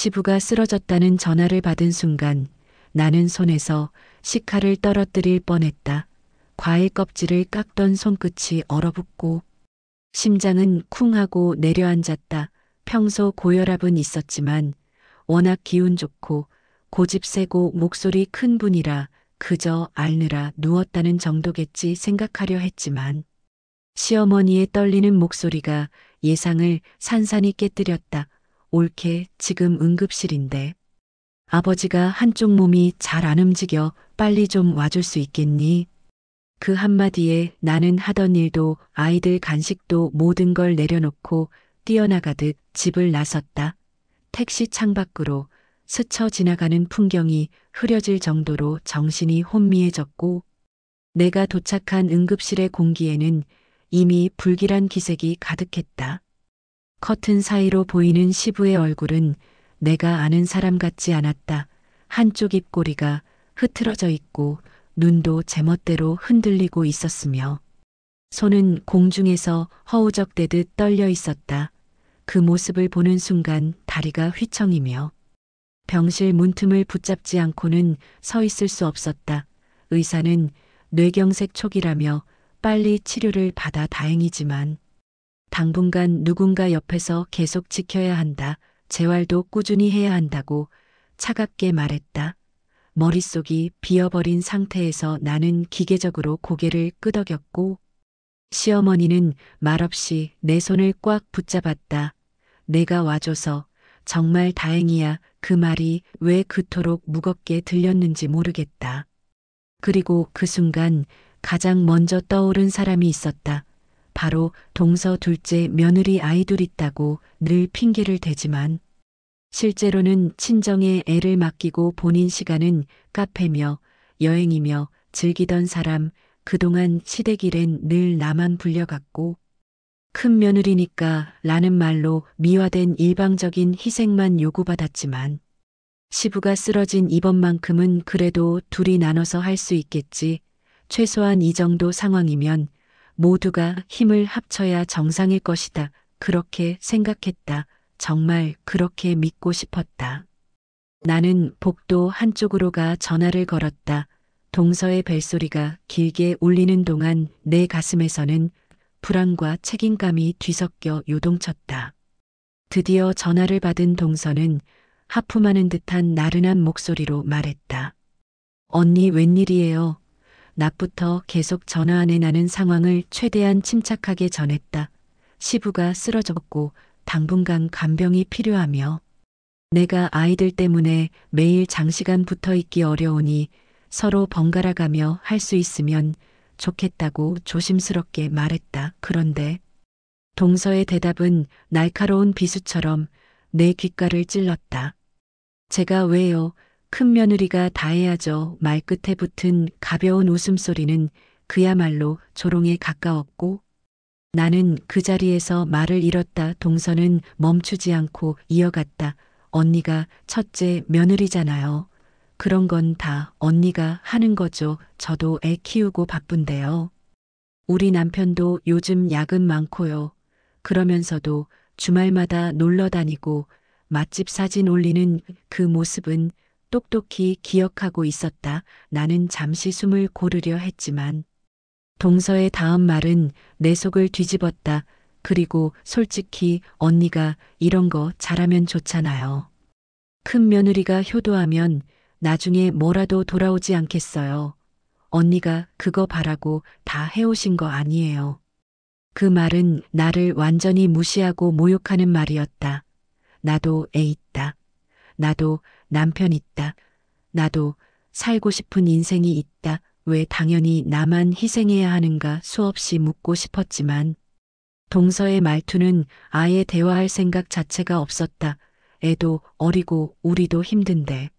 시부가 쓰러졌다는 전화를 받은 순간 나는 손에서 식칼을 떨어뜨릴 뻔했다. 과일 껍질을 깎던 손끝이 얼어붙고 심장은 쿵 하고 내려앉았다. 평소 고혈압은 있었지만 워낙 기운 좋고 고집 세고 목소리 큰 분이라 그저 앓느라 누웠다는 정도겠지 생각하려 했지만 시어머니의 떨리는 목소리가 예상을 산산이 깨뜨렸다. 옳게 지금 응급실인데 아버지가 한쪽 몸이 잘 안 움직여 빨리 좀 와줄 수 있겠니? 그 한마디에 나는 하던 일도 아이들 간식도 모든 걸 내려놓고 뛰어나가듯 집을 나섰다. 택시 창밖으로 스쳐 지나가는 풍경이 흐려질 정도로 정신이 혼미해졌고 내가 도착한 응급실의 공기에는 이미 불길한 기색이 가득했다. 커튼 사이로 보이는 시부의 얼굴은 내가 아는 사람 같지 않았다. 한쪽 입꼬리가 흐트러져 있고 눈도 제멋대로 흔들리고 있었으며 손은 공중에서 허우적대듯 떨려 있었다. 그 모습을 보는 순간 다리가 휘청이며 병실 문틈을 붙잡지 않고는 서 있을 수 없었다. 의사는 뇌경색 초기라며 빨리 치료를 받아 다행이지만 당분간 누군가 옆에서 계속 지켜야 한다. 재활도 꾸준히 해야 한다고 차갑게 말했다. 머릿속이 비어버린 상태에서 나는 기계적으로 고개를 끄덕였고 시어머니는 말없이 내 손을 꽉 붙잡았다. 내가 와줘서 정말 다행이야. 그 말이 왜 그토록 무겁게 들렸는지 모르겠다. 그리고 그 순간 가장 먼저 떠오른 사람이 있었다. 바로 동서 둘째 며느리 아이 둘 있다고 늘 핑계를 대지만 실제로는 친정에 애를 맡기고 본인 시간은 카페며 여행이며 즐기던 사람, 그동안 시댁일엔 늘 나만 불려갔고 큰 며느리니까 라는 말로 미화된 일방적인 희생만 요구받았지만 시부가 쓰러진 이번만큼은 그래도 둘이 나눠서 할 수 있겠지. 최소한 이 정도 상황이면 모두가 힘을 합쳐야 정상일 것이다. 그렇게 생각했다. 정말 그렇게 믿고 싶었다. 나는 복도 한쪽으로 가 전화를 걸었다. 동서의 벨소리가 길게 울리는 동안 내 가슴에서는 불안과 책임감이 뒤섞여 요동쳤다. 드디어 전화를 받은 동서는 하품하는 듯한 나른한 목소리로 말했다. 언니 웬일이에요? 낮부터 계속 전화 안에 나는 상황을 최대한 침착하게 전했다. 시부가 쓰러졌고 당분간 간병이 필요하며 내가 아이들 때문에 매일 장시간 붙어 있기 어려우니 서로 번갈아가며 할 수 있으면 좋겠다고 조심스럽게 말했다. 그런데 동서의 대답은 날카로운 비수처럼 내 귓가를 찔렀다. 제가 왜요? 큰 며느리가 다 해야죠. 말끝에 붙은 가벼운 웃음소리는 그야말로 조롱에 가까웠고 나는 그 자리에서 말을 잃었다. 동서는 멈추지 않고 이어갔다. 언니가 첫째 며느리잖아요. 그런 건 다 언니가 하는 거죠. 저도 애 키우고 바쁜데요. 우리 남편도 요즘 야근 많고요. 그러면서도 주말마다 놀러 다니고 맛집 사진 올리는 그 모습은 똑똑히 기억하고 있었다. 나는 잠시 숨을 고르려 했지만 동서의 다음 말은 내 속을 뒤집었다. 그리고 솔직히 언니가 이런 거 잘하면 좋잖아요. 큰 며느리가 효도하면 나중에 뭐라도 돌아오지 않겠어요. 언니가 그거 바라고 다 해오신 거 아니에요. 그 말은 나를 완전히 무시하고 모욕하는 말이었다. 나도 애 있다. 나도 남편 있다. 나도 살고 싶은 인생이 있다. 왜 당연히 나만 희생해야 하는가 수없이 묻고 싶었지만 동서의 말투는 아예 대화할 생각 자체가 없었다. 애도 어리고 우리도 힘든데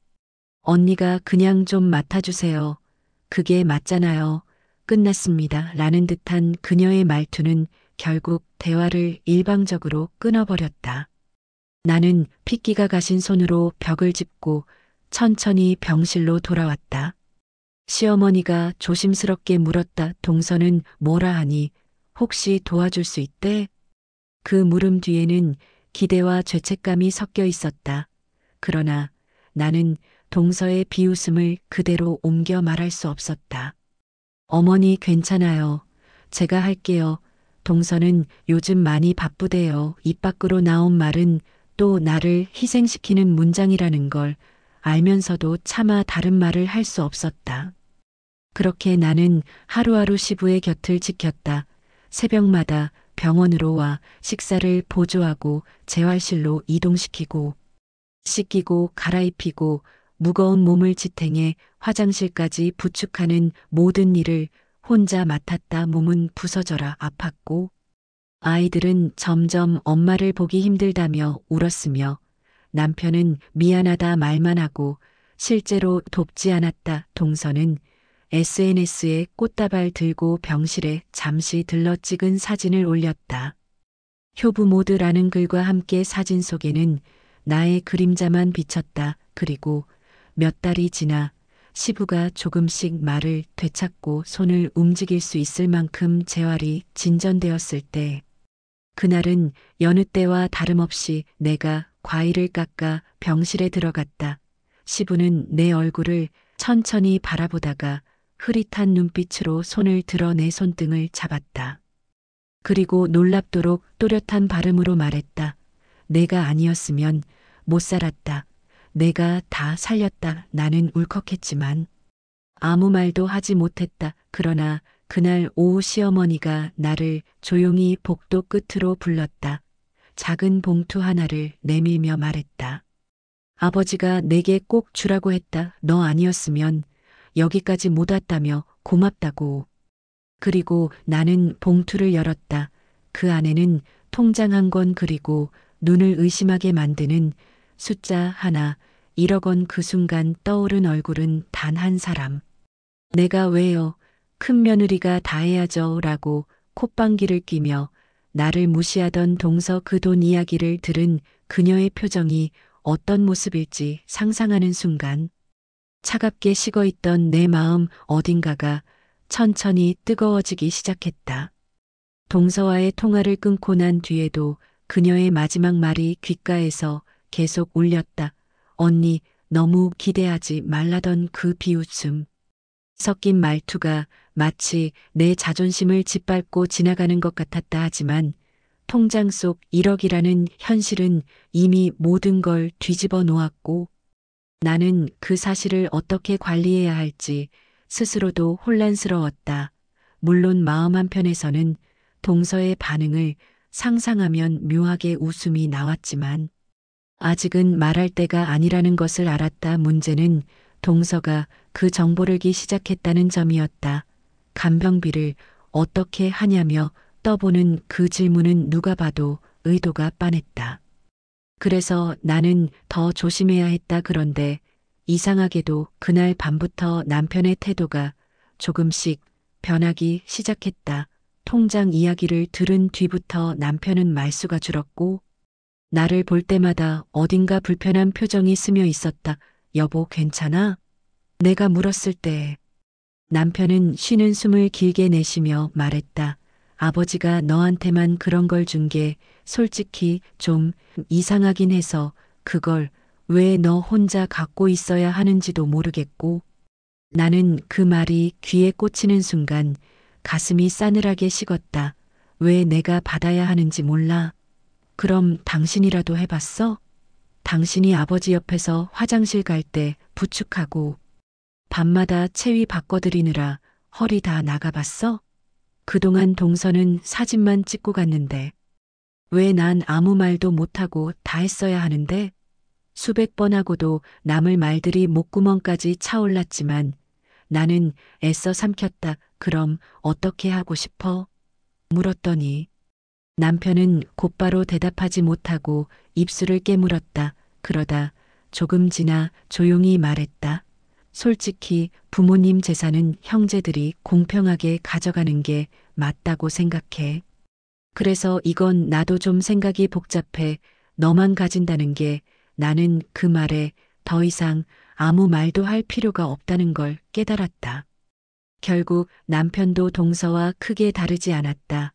언니가 그냥 좀 맡아주세요. 그게 맞잖아요. 끝났습니다. 라는 듯한 그녀의 말투는 결국 대화를 일방적으로 끊어버렸다. 나는 핏기가 가신 손으로 벽을 짚고 천천히 병실로 돌아왔다. 시어머니가 조심스럽게 물었다. 동서는 뭐라 하니? 혹시 도와줄 수 있대? 그 물음 뒤에는 기대와 죄책감이 섞여 있었다. 그러나 나는 동서의 비웃음을 그대로 옮겨 말할 수 없었다. 어머니 괜찮아요. 제가 할게요. 동서는 요즘 많이 바쁘대요. 입 밖으로 나온 말은 또 나를 희생시키는 문장이라는 걸 알면서도 차마 다른 말을 할 수 없었다. 그렇게 나는 하루하루 시부의 곁을 지켰다. 새벽마다 병원으로 와 식사를 보조하고 재활실로 이동시키고 씻기고 갈아입히고 무거운 몸을 지탱해 화장실까지 부축하는 모든 일을 혼자 맡았다. 몸은 부서져라 아팠고 아이들은 점점 엄마를 보기 힘들다며 울었으며 남편은 미안하다 말만 하고 실제로 돕지 않았다. 동서는 SNS에 꽃다발 들고 병실에 잠시 들러 찍은 사진을 올렸다. 효부모드라는 글과 함께 사진 속에는 나의 그림자만 비쳤다. 그리고 몇 달이 지나 시부가 조금씩 말을 되찾고 손을 움직일 수 있을 만큼 재활이 진전되었을 때 그날은 여느 때와 다름없이 내가 과일을 깎아 병실에 들어갔다. 시부는 내 얼굴을 천천히 바라보다가 흐릿한 눈빛으로 손을 들어 내 손등을 잡았다. 그리고 놀랍도록 또렷한 발음으로 말했다. 내가 아니었으면 못 살았다. 내가 다 살렸다. 나는 울컥했지만 아무 말도 하지 못했다. 그러나 그날 오후 시어머니가 나를 조용히 복도 끝으로 불렀다. 작은 봉투 하나를 내밀며 말했다. 아버지가 내게 꼭 주라고 했다. 너 아니었으면 여기까지 못 왔다며 고맙다고. 그리고 나는 봉투를 열었다. 그 안에는 통장 한 권 그리고 눈을 의심하게 만드는 숫자 하나, 1억 원. 그 순간 떠오른 얼굴은 단 한 사람. 내가 왜요? 큰 며느리가 다 해야죠. 라고 콧방귀를 뀌며 나를 무시하던 동서 그 돈 이야기를 들은 그녀의 표정이 어떤 모습일지 상상하는 순간 차갑게 식어있던 내 마음 어딘가가 천천히 뜨거워지기 시작했다. 동서와의 통화를 끊고 난 뒤에도 그녀의 마지막 말이 귓가에서 계속 울렸다. 언니, 너무 기대하지 말라던 그 비웃음. 섞인 말투가 마치 내 자존심을 짓밟고 지나가는 것 같았다. 하지만 통장 속 1억이라는 현실은 이미 모든 걸 뒤집어 놓았고 나는 그 사실을 어떻게 관리해야 할지 스스로도 혼란스러웠다. 물론 마음 한편에서는 동서의 반응을 상상하면 묘하게 웃음이 나왔지만 아직은 말할 때가 아니라는 것을 알았다. 문제는 동서가 그 정보를 기 시작했다는 점이었다. 간병비를 어떻게 하냐며 떠보는 그 질문은 누가 봐도 의도가 빤했다. 그래서 나는 더 조심해야 했다. 그런데 이상하게도 그날 밤부터 남편의 태도가 조금씩 변하기 시작했다. 통장 이야기를 들은 뒤부터 남편은 말수가 줄었고 나를 볼 때마다 어딘가 불편한 표정이 스며 있었다. 여보, 괜찮아? 내가 물었을 때 남편은 쉬는 숨을 길게 내쉬며 말했다. 아버지가 너한테만 그런 걸 준 게 솔직히 좀 이상하긴 해서 그걸 왜 너 혼자 갖고 있어야 하는지도 모르겠고 나는 그 말이 귀에 꽂히는 순간 가슴이 싸늘하게 식었다. 왜 내가 받아야 하는지 몰라? 그럼 당신이라도 해봤어? 당신이 아버지 옆에서 화장실 갈 때 부축하고 밤마다 체위 바꿔드리느라 허리 다 나가봤어? 그동안 동서는 사진만 찍고 갔는데 왜 난 아무 말도 못하고 다 했어야 하는데? 수백 번 하고도 남을 말들이 목구멍까지 차올랐지만 나는 애써 삼켰다. 그럼 어떻게 하고 싶어? 물었더니 남편은 곧바로 대답하지 못하고 입술을 깨물었다. 그러다 조금 지나 조용히 말했다. 솔직히 부모님 재산은 형제들이 공평하게 가져가는 게 맞다고 생각해. 그래서 이건 나도 좀 생각이 복잡해. 너만 가진다는 게 나는 그 말에 더 이상 아무 말도 할 필요가 없다는 걸 깨달았다. 결국 남편도 동서와 크게 다르지 않았다.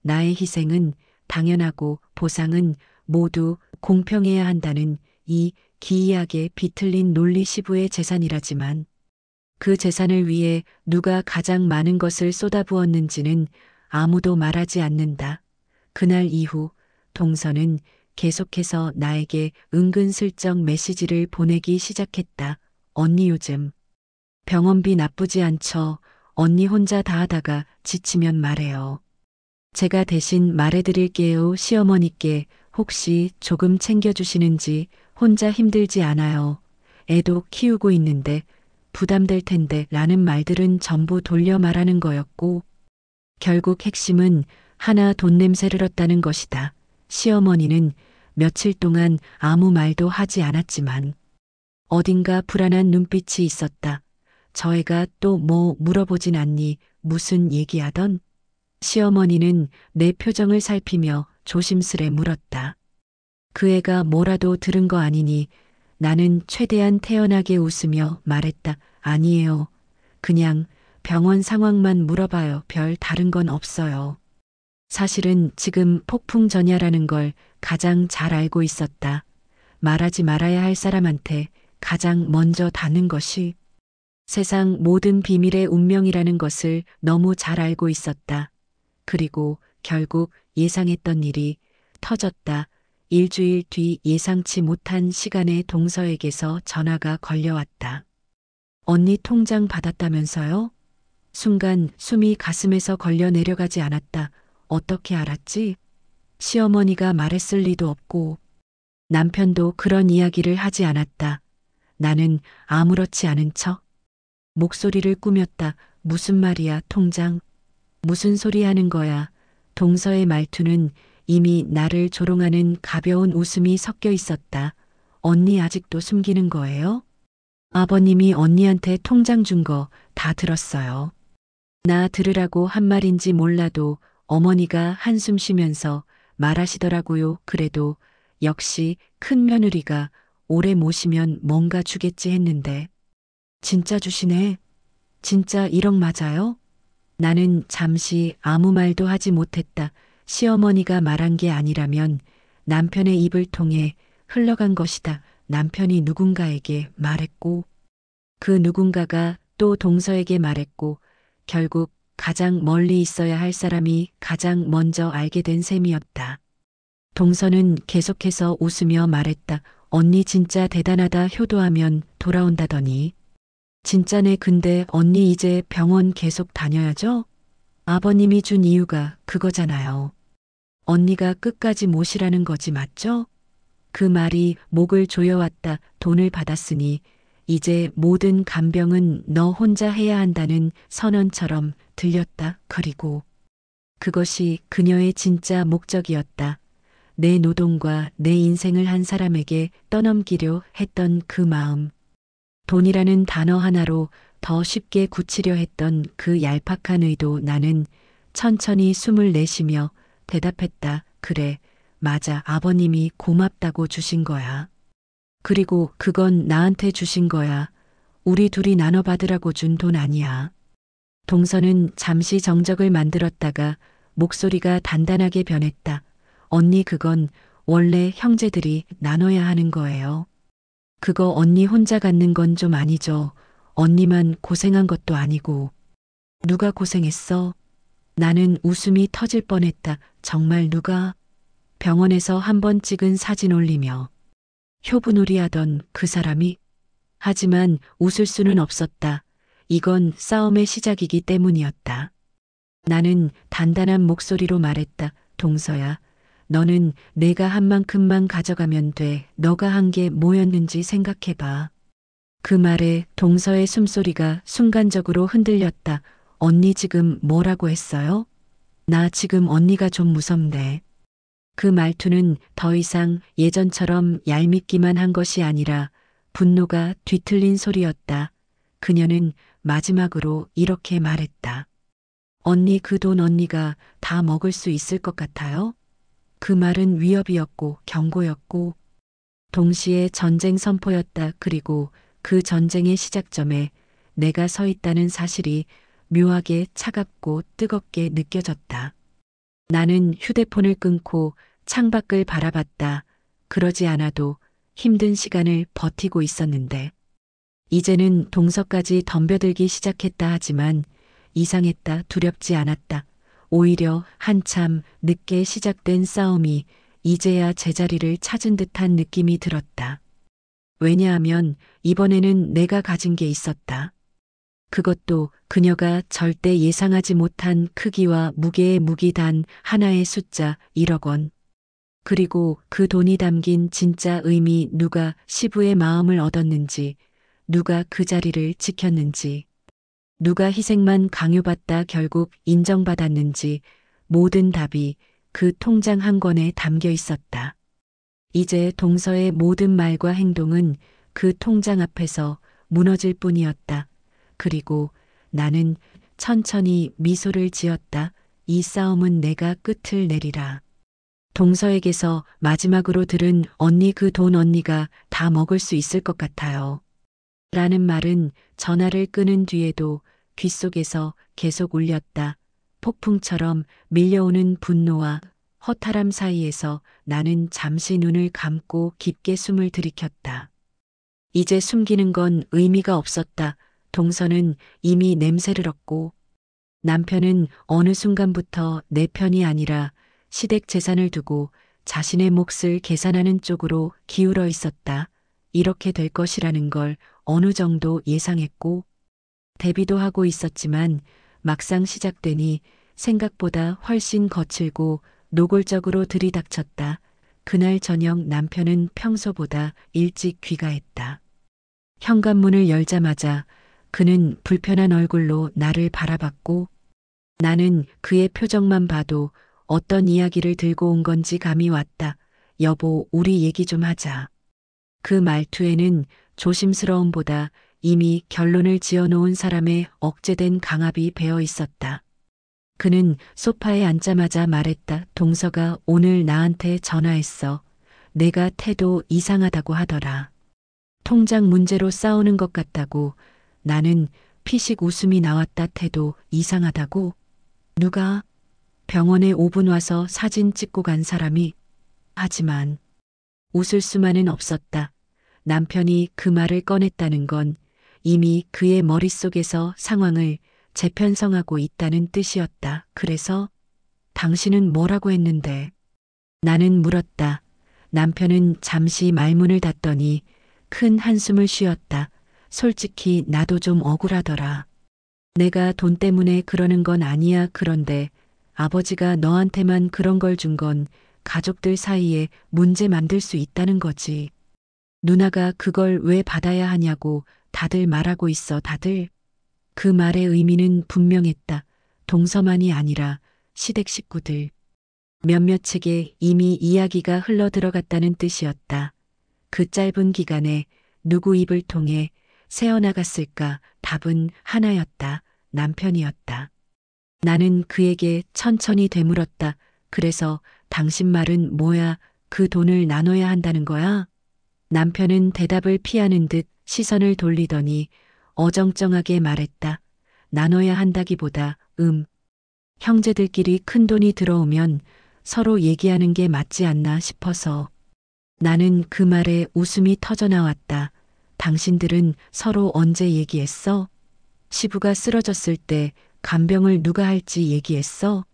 나의 희생은 당연하고 보상은 모두 공평해야 한다는 이 기이하게 비틀린 논리 시부의 재산이라지만 그 재산을 위해 누가 가장 많은 것을 쏟아부었는지는 아무도 말하지 않는다. 그날 이후 동서는 계속해서 나에게 은근슬쩍 메시지를 보내기 시작했다. 언니 요즘 병원비 나쁘지 않죠. 언니 혼자 다 하다가 지치면 말해요. 제가 대신 말해드릴게요. 시어머니께 혹시 조금 챙겨주시는지. 혼자 힘들지 않아요. 애도 키우고 있는데 부담될 텐데 라는 말들은 전부 돌려 말하는 거였고 결국 핵심은 하나 돈 냄새를 얻다는 것이다. 시어머니는 며칠 동안 아무 말도 하지 않았지만 어딘가 불안한 눈빛이 있었다. 저 애가 또 뭐 물어보진 않니? 무슨 얘기하던? 시어머니는 내 표정을 살피며 조심스레 물었다. 그 애가 뭐라도 들은 거 아니니? 나는 최대한 태연하게 웃으며 말했다. 아니에요. 그냥 병원 상황만 물어봐요. 별 다른 건 없어요. 사실은 지금 폭풍 전야라는 걸 가장 잘 알고 있었다. 말하지 말아야 할 사람한테 가장 먼저 닿는 것이 세상 모든 비밀의 운명이라는 것을 너무 잘 알고 있었다. 그리고 결국 예상했던 일이 터졌다. 일주일 뒤 예상치 못한 시간에 동서에게서 전화가 걸려왔다. 언니 통장 받았다면서요? 순간 숨이 가슴에서 걸려 내려가지 않았다. 어떻게 알았지? 시어머니가 말했을 리도 없고 남편도 그런 이야기를 하지 않았다. 나는 아무렇지 않은 척 목소리를 꾸몄다. 무슨 말이야, 통장? 무슨 소리 하는 거야? 동서의 말투는 이미 나를 조롱하는 가벼운 웃음이 섞여 있었다. 언니 아직도 숨기는 거예요? 아버님이 언니한테 통장 준 거 다 들었어요. 나 들으라고 한 말인지 몰라도 어머니가 한숨 쉬면서 말하시더라고요. 그래도 역시 큰 며느리가 오래 모시면 뭔가 주겠지 했는데. 진짜 주시네. 진짜 1억 맞아요? 나는 잠시 아무 말도 하지 못했다. 시어머니가 말한 게 아니라면 남편의 입을 통해 흘러간 것이다. 남편이 누군가에게 말했고 그 누군가가 또 동서에게 말했고 결국 가장 멀리 있어야 할 사람이 가장 먼저 알게 된 셈이었다. 동서는 계속해서 웃으며 말했다. 언니 진짜 대단하다. 효도하면 돌아온다더니. 진짜네. 근데 언니 이제 병원 계속 다녀야죠? 아버님이 준 이유가 그거잖아요. 언니가 끝까지 모시라는 거지 맞죠? 그 말이 목을 조여왔다. 돈을 받았으니 이제 모든 간병은 너 혼자 해야 한다는 선언처럼 들렸다. 그리고 그것이 그녀의 진짜 목적이었다. 내 노동과 내 인생을 한 사람에게 떠넘기려 했던 그 마음. 돈이라는 단어 하나로 더 쉽게 굳히려 했던 그 얄팍한 의도. 나는 천천히 숨을 내쉬며 대답했다. 그래, 맞아. 아버님이 고맙다고 주신 거야. 그리고 그건 나한테 주신 거야. 우리 둘이 나눠 받으라고 준 돈 아니야. 동서는 잠시 정적을 만들었다가 목소리가 단단하게 변했다. 언니 그건 원래 형제들이 나눠야 하는 거예요. 그거 언니 혼자 갖는 건 좀 아니죠. 언니만 고생한 것도 아니고. 누가 고생했어? 나는 웃음이 터질 뻔했다. 정말 누가? 병원에서 한 번 찍은 사진 올리며 효부놀이하던 그 사람이? 하지만 웃을 수는 없었다. 이건 싸움의 시작이기 때문이었다. 나는 단단한 목소리로 말했다. 동서야, 너는 내가 한 만큼만 가져가면 돼. 너가 한 게 뭐였는지 생각해봐. 그 말에 동서의 숨소리가 순간적으로 흔들렸다. 언니 지금 뭐라고 했어요? 나 지금 언니가 좀 무섭네. 그 말투는 더 이상 예전처럼 얄밉기만 한 것이 아니라 분노가 뒤틀린 소리였다. 그녀는 마지막으로 이렇게 말했다. 언니 그 돈 언니가 다 먹을 수 있을 것 같아요? 그 말은 위협이었고 경고였고 동시에 전쟁 선포였다. 그리고 그 전쟁의 시작점에 내가 서 있다는 사실이 묘하게 차갑고 뜨겁게 느껴졌다. 나는 휴대폰을 끊고 창밖을 바라봤다. 그러지 않아도 힘든 시간을 버티고 있었는데 이제는 동서까지 덤벼들기 시작했다 하지만 이상했다, 두렵지 않았다. 오히려 한참 늦게 시작된 싸움이 이제야 제자리를 찾은 듯한 느낌이 들었다. 왜냐하면 이번에는 내가 가진 게 있었다. 그것도 그녀가 절대 예상하지 못한 크기와 무게의 무기 단 하나의 숫자 1억 원. 그리고 그 돈이 담긴 진짜 의미, 누가 시부의 마음을 얻었는지, 누가 그 자리를 지켰는지, 누가 희생만 강요받다 결국 인정받았는지 모든 답이 그 통장 한 권에 담겨 있었다. 이제 동서의 모든 말과 행동은 그 통장 앞에서 무너질 뿐이었다. 그리고 나는 천천히 미소를 지었다. 이 싸움은 내가 끝을 내리라. 동서에게서 마지막으로 들은 언니, 그 돈 언니가 다 먹을 수 있을 것 같아요. 라는 말은 전화를 끊은 뒤에도 귓속에서 계속 울렸다. 폭풍처럼 밀려오는 분노와 허탈함 사이에서 나는 잠시 눈을 감고 깊게 숨을 들이켰다. 이제 숨기는 건 의미가 없었다. 동서는 이미 냄새를 얻고 남편은 어느 순간부터 내 편이 아니라 시댁 재산을 두고 자신의 몫을 계산하는 쪽으로 기울어 있었다. 이렇게 될 것이라는 걸 어느 정도 예상했고 대비도 하고 있었지만 막상 시작되니 생각보다 훨씬 거칠고 노골적으로 들이닥쳤다. 그날 저녁 남편은 평소보다 일찍 귀가했다. 현관문을 열자마자 그는 불편한 얼굴로 나를 바라봤고 나는 그의 표정만 봐도 어떤 이야기를 들고 온 건지 감이 왔다. 여보, 우리 얘기 좀 하자. 그 말투에는 조심스러움보다 이미 결론을 지어놓은 사람의 억제된 강압이 배어 있었다. 그는 소파에 앉자마자 말했다. 동서가 오늘 나한테 전화했어. 내가 태도 이상하다고 하더라. 통장 문제로 싸우는 것 같다고. 나는 피식 웃음이 나왔다. 태도 이상하다고? 누가? 병원에 5분 와서 사진 찍고 간 사람이. 하지만 웃을 수만은 없었다. 남편이 그 말을 꺼냈다는 건 이미 그의 머릿속에서 상황을 재편성하고 있다는 뜻이었다. 그래서 당신은 뭐라고 했는데? 나는 물었다. 남편은 잠시 말문을 닫더니 큰 한숨을 쉬었다. 솔직히 나도 좀 억울하더라. 내가 돈 때문에 그러는 건 아니야. 그런데 아버지가 너한테만 그런 걸 준 건 가족들 사이에 문제 만들 수 있다는 거지. 누나가 그걸 왜 받아야 하냐고 다들 말하고 있어. 다들. 그 말의 의미는 분명했다. 동서만이 아니라 시댁 식구들. 몇몇에게 이미 이야기가 흘러들어갔다는 뜻이었다. 그 짧은 기간에 누구 입을 통해 새어나갔을까? 답은 하나였다. 남편이었다. 나는 그에게 천천히 되물었다. 그래서 당신 말은 뭐야? 그 돈을 나눠야 한다는 거야? 남편은 대답을 피하는 듯 시선을 돌리더니 어정쩡하게 말했다. 나눠야 한다기보다 형제들끼리 큰 돈이 들어오면 서로 얘기하는 게 맞지 않나 싶어서. 나는 그 말에 웃음이 터져나왔다. 당신들은 서로 언제 얘기했어? 시부가 쓰러졌을 때 간병을 누가 할지 얘기했어?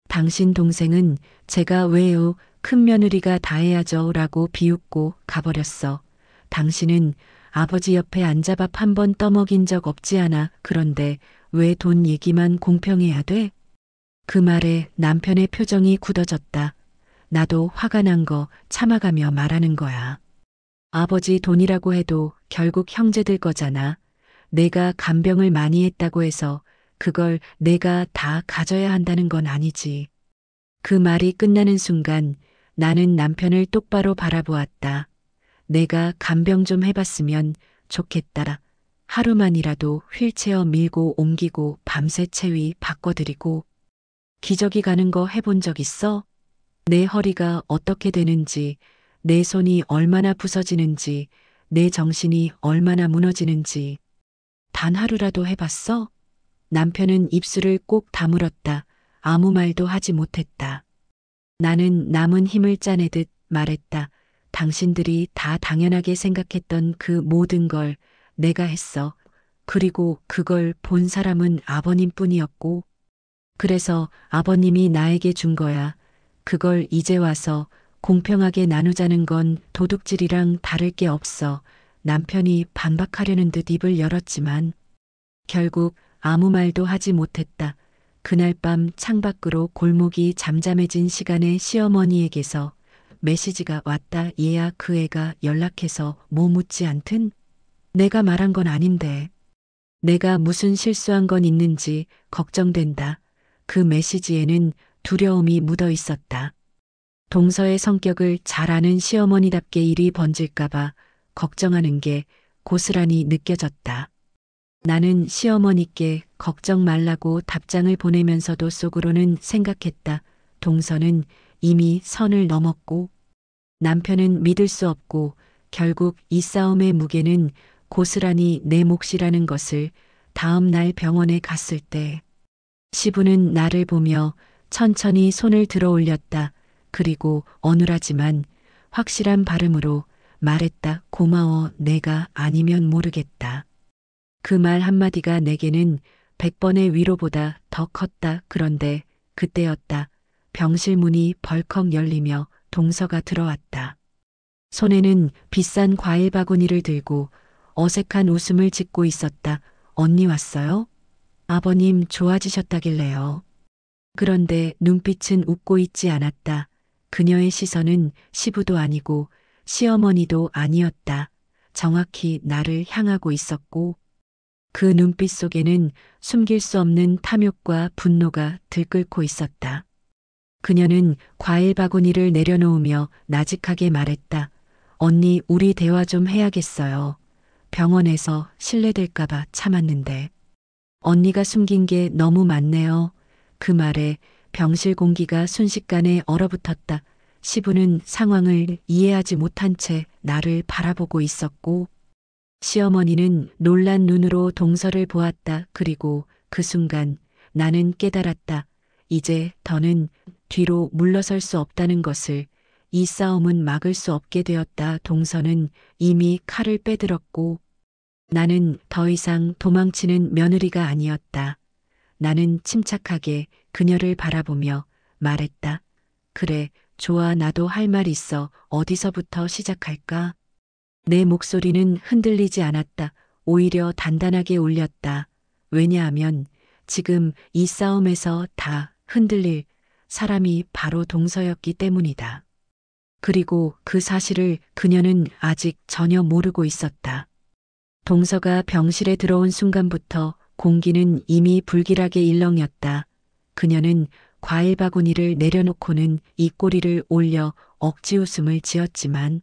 당신 동생은 제가 왜요? 큰 며느리가 다 해야죠 라고 비웃고 가버렸어. 당신은 아버지 옆에 앉아 밥 한 번 떠먹인 적 없지 않아. 그런데 왜 돈 얘기만 공평해야 돼? 그 말에 남편의 표정이 굳어졌다. 나도 화가 난 거 참아가며 말하는 거야. 아버지 돈이라고 해도 결국 형제들 거잖아. 내가 간병을 많이 했다고 해서 그걸 내가 다 가져야 한다는 건 아니지. 그 말이 끝나는 순간 나는 남편을 똑바로 바라보았다. 내가 간병 좀 해봤으면 좋겠다. 하루만이라도 휠체어 밀고 옮기고 밤새 체위 바꿔드리고. 기저귀 가는 거 해본 적 있어? 내 허리가 어떻게 되는지, 내 손이 얼마나 부서지는지, 내 정신이 얼마나 무너지는지. 단 하루라도 해봤어? 남편은 입술을 꼭 다물었다. 아무 말도 하지 못했다. 나는 남은 힘을 짜내듯 말했다. 당신들이 다 당연하게 생각했던 그 모든 걸 내가 했어. 그리고 그걸 본 사람은 아버님뿐이었고, 그래서 아버님이 나에게 준 거야. 그걸 이제 와서 공평하게 나누자는 건 도둑질이랑 다를 게 없어. 남편이 반박하려는 듯 입을 열었지만 결국 아무 말도 하지 못했다. 그날 밤 창밖으로 골목이 잠잠해진 시간에 시어머니에게서 메시지가 왔다. 얘야, 그 애가 연락해서 뭐 묻지 않든? 내가 말한 건 아닌데. 내가 무슨 실수한 건 있는지 걱정된다. 그 메시지에는 두려움이 묻어 있었다. 동서의 성격을 잘 아는 시어머니답게 일이 번질까봐 걱정하는 게 고스란히 느껴졌다. 나는 시어머니께 걱정 말라고 답장을 보내면서도 속으로는 생각했다. 동서는 이미 선을 넘었고 남편은 믿을 수 없고 결국 이 싸움의 무게는 고스란히 내 몫이라는 것을 다음 날 병원에 갔을 때 시부는 나를 보며 천천히 손을 들어 올렸다. 그리고 어눌하지만 확실한 발음으로 말했다. 고마워. 내가 아니면 모르겠다. 그 말 한마디가 내게는 100번의 위로보다 더 컸다. 그런데 그때였다. 병실 문이 벌컥 열리며 동서가 들어왔다. 손에는 비싼 과일 바구니를 들고 어색한 웃음을 짓고 있었다. 언니 왔어요? 아버님 좋아지셨다길래요. 그런데 눈빛은 웃고 있지 않았다. 그녀의 시선은 시부도 아니고 시어머니도 아니었다. 정확히 나를 향하고 있었고 그 눈빛 속에는 숨길 수 없는 탐욕과 분노가 들끓고 있었다. 그녀는 과일 바구니를 내려놓으며 나직하게 말했다. 언니, 우리 대화 좀 해야겠어요. 병원에서 실례될까봐 참았는데. 언니가 숨긴 게 너무 많네요. 그 말에 병실 공기가 순식간에 얼어붙었다. 시부는 상황을 이해하지 못한 채 나를 바라보고 있었고 시어머니는 놀란 눈으로 동서를 보았다. 그리고 그 순간 나는 깨달았다. 이제 더는 뒤로 물러설 수 없다는 것을. 이 싸움은 막을 수 없게 되었다. 동서는 이미 칼을 빼들었고 나는 더 이상 도망치는 며느리가 아니었다. 나는 침착하게 그녀를 바라보며 말했다. 그래, 좋아. 나도 할 말 있어. 어디서부터 시작할까? 내 목소리는 흔들리지 않았다. 오히려 단단하게 울렸다. 왜냐하면 지금 이 싸움에서 다 흔들릴 사람이 바로 동서였기 때문이다. 그리고 그 사실을 그녀는 아직 전혀 모르고 있었다. 동서가 병실에 들어온 순간부터 공기는 이미 불길하게 일렁였다. 그녀는 과일 바구니를 내려놓고는 입꼬리를 올려 억지 웃음을 지었지만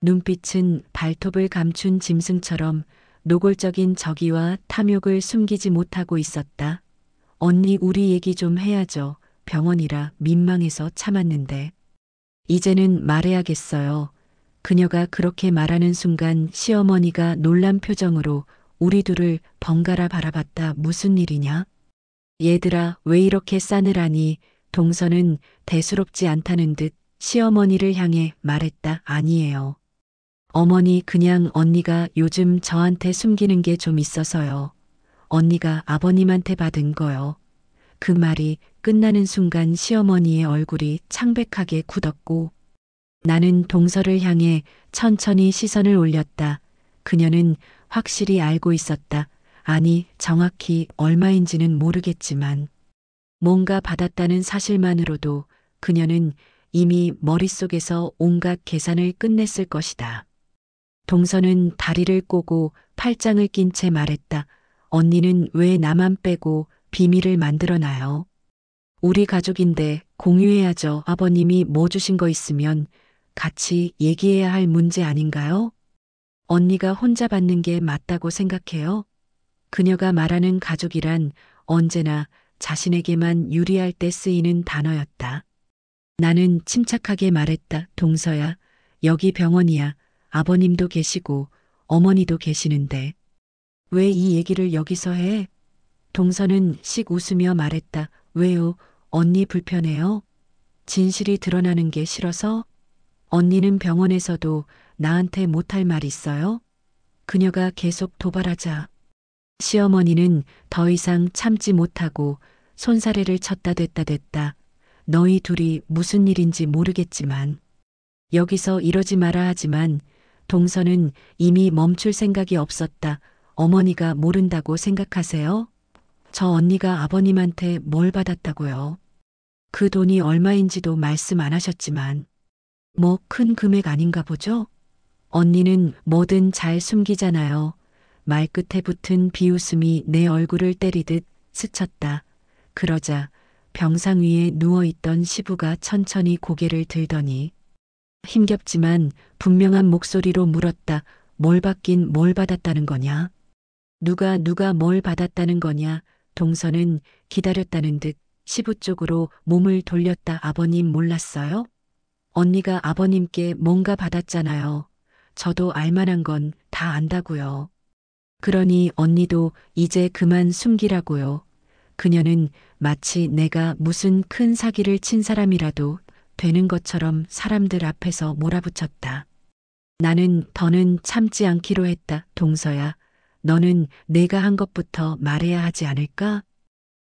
눈빛은 발톱을 감춘 짐승처럼 노골적인 적의와 탐욕을 숨기지 못하고 있었다. 언니, 우리 얘기 좀 해야죠. 병원이라 민망해서 참았는데. 이제는 말해야겠어요. 그녀가 그렇게 말하는 순간 시어머니가 놀란 표정으로 우리 둘을 번갈아 바라봤다. 무슨 일이냐? 얘들아, 왜 이렇게 싸늘하니? 동서는 대수롭지 않다는 듯 시어머니를 향해 말했다. 아니에요. 어머니, 그냥 언니가 요즘 저한테 숨기는 게 좀 있어서요. 언니가 아버님한테 받은 거요. 그 말이 끝나는 순간 시어머니의 얼굴이 창백하게 굳었고 나는 동서를 향해 천천히 시선을 올렸다. 그녀는 확실히 알고 있었다. 아니, 정확히 얼마인지는 모르겠지만 뭔가 받았다는 사실만으로도 그녀는 이미 머릿속에서 온갖 계산을 끝냈을 것이다. 동서는 다리를 꼬고 팔짱을 낀 채 말했다. 언니는 왜 나만 빼고 비밀을 만들어놔요? 우리 가족인데 공유해야죠. 아버님이 뭐 주신 거 있으면 같이 얘기해야 할 문제 아닌가요? 언니가 혼자 받는 게 맞다고 생각해요? 그녀가 말하는 가족이란 언제나 자신에게만 유리할 때 쓰이는 단어였다. 나는 침착하게 말했다. 동서야, 여기 병원이야. 아버님도 계시고 어머니도 계시는데 왜 이 얘기를 여기서 해? 동서는 씩 웃으며 말했다. 왜요? 언니 불편해요? 진실이 드러나는 게 싫어서? 언니는 병원에서도 나한테 못할 말 있어요? 그녀가 계속 도발하자 시어머니는 더 이상 참지 못하고 손사래를 쳤다 댔다 댔다. 너희 둘이 무슨 일인지 모르겠지만 여기서 이러지 마라 하지만 동서는 이미 멈출 생각이 없었다. 어머니가 모른다고 생각하세요? 저 언니가 아버님한테 뭘 받았다고요? 그 돈이 얼마인지도 말씀 안 하셨지만 뭐 큰 금액 아닌가 보죠? 언니는 뭐든 잘 숨기잖아요. 말끝에 붙은 비웃음이 내 얼굴을 때리듯 스쳤다. 그러자 병상 위에 누워있던 시부가 천천히 고개를 들더니 힘겹지만 분명한 목소리로 물었다. 뭘 받긴 뭘 받았다는 거냐? 누가 뭘 받았다는 거냐? 동서는 기다렸다는 듯 시부 쪽으로 몸을 돌렸다. 아버님 몰랐어요? 언니가 아버님께 뭔가 받았잖아요. 저도 알만한 건 다 안다고요. 그러니 언니도 이제 그만 숨기라고요. 그녀는 마치 내가 무슨 큰 사기를 친 사람이라도 되는 것처럼 사람들 앞에서 몰아붙였다. 나는 더는 참지 않기로 했다. 동서야, 너는 내가 한 것부터 말해야 하지 않을까?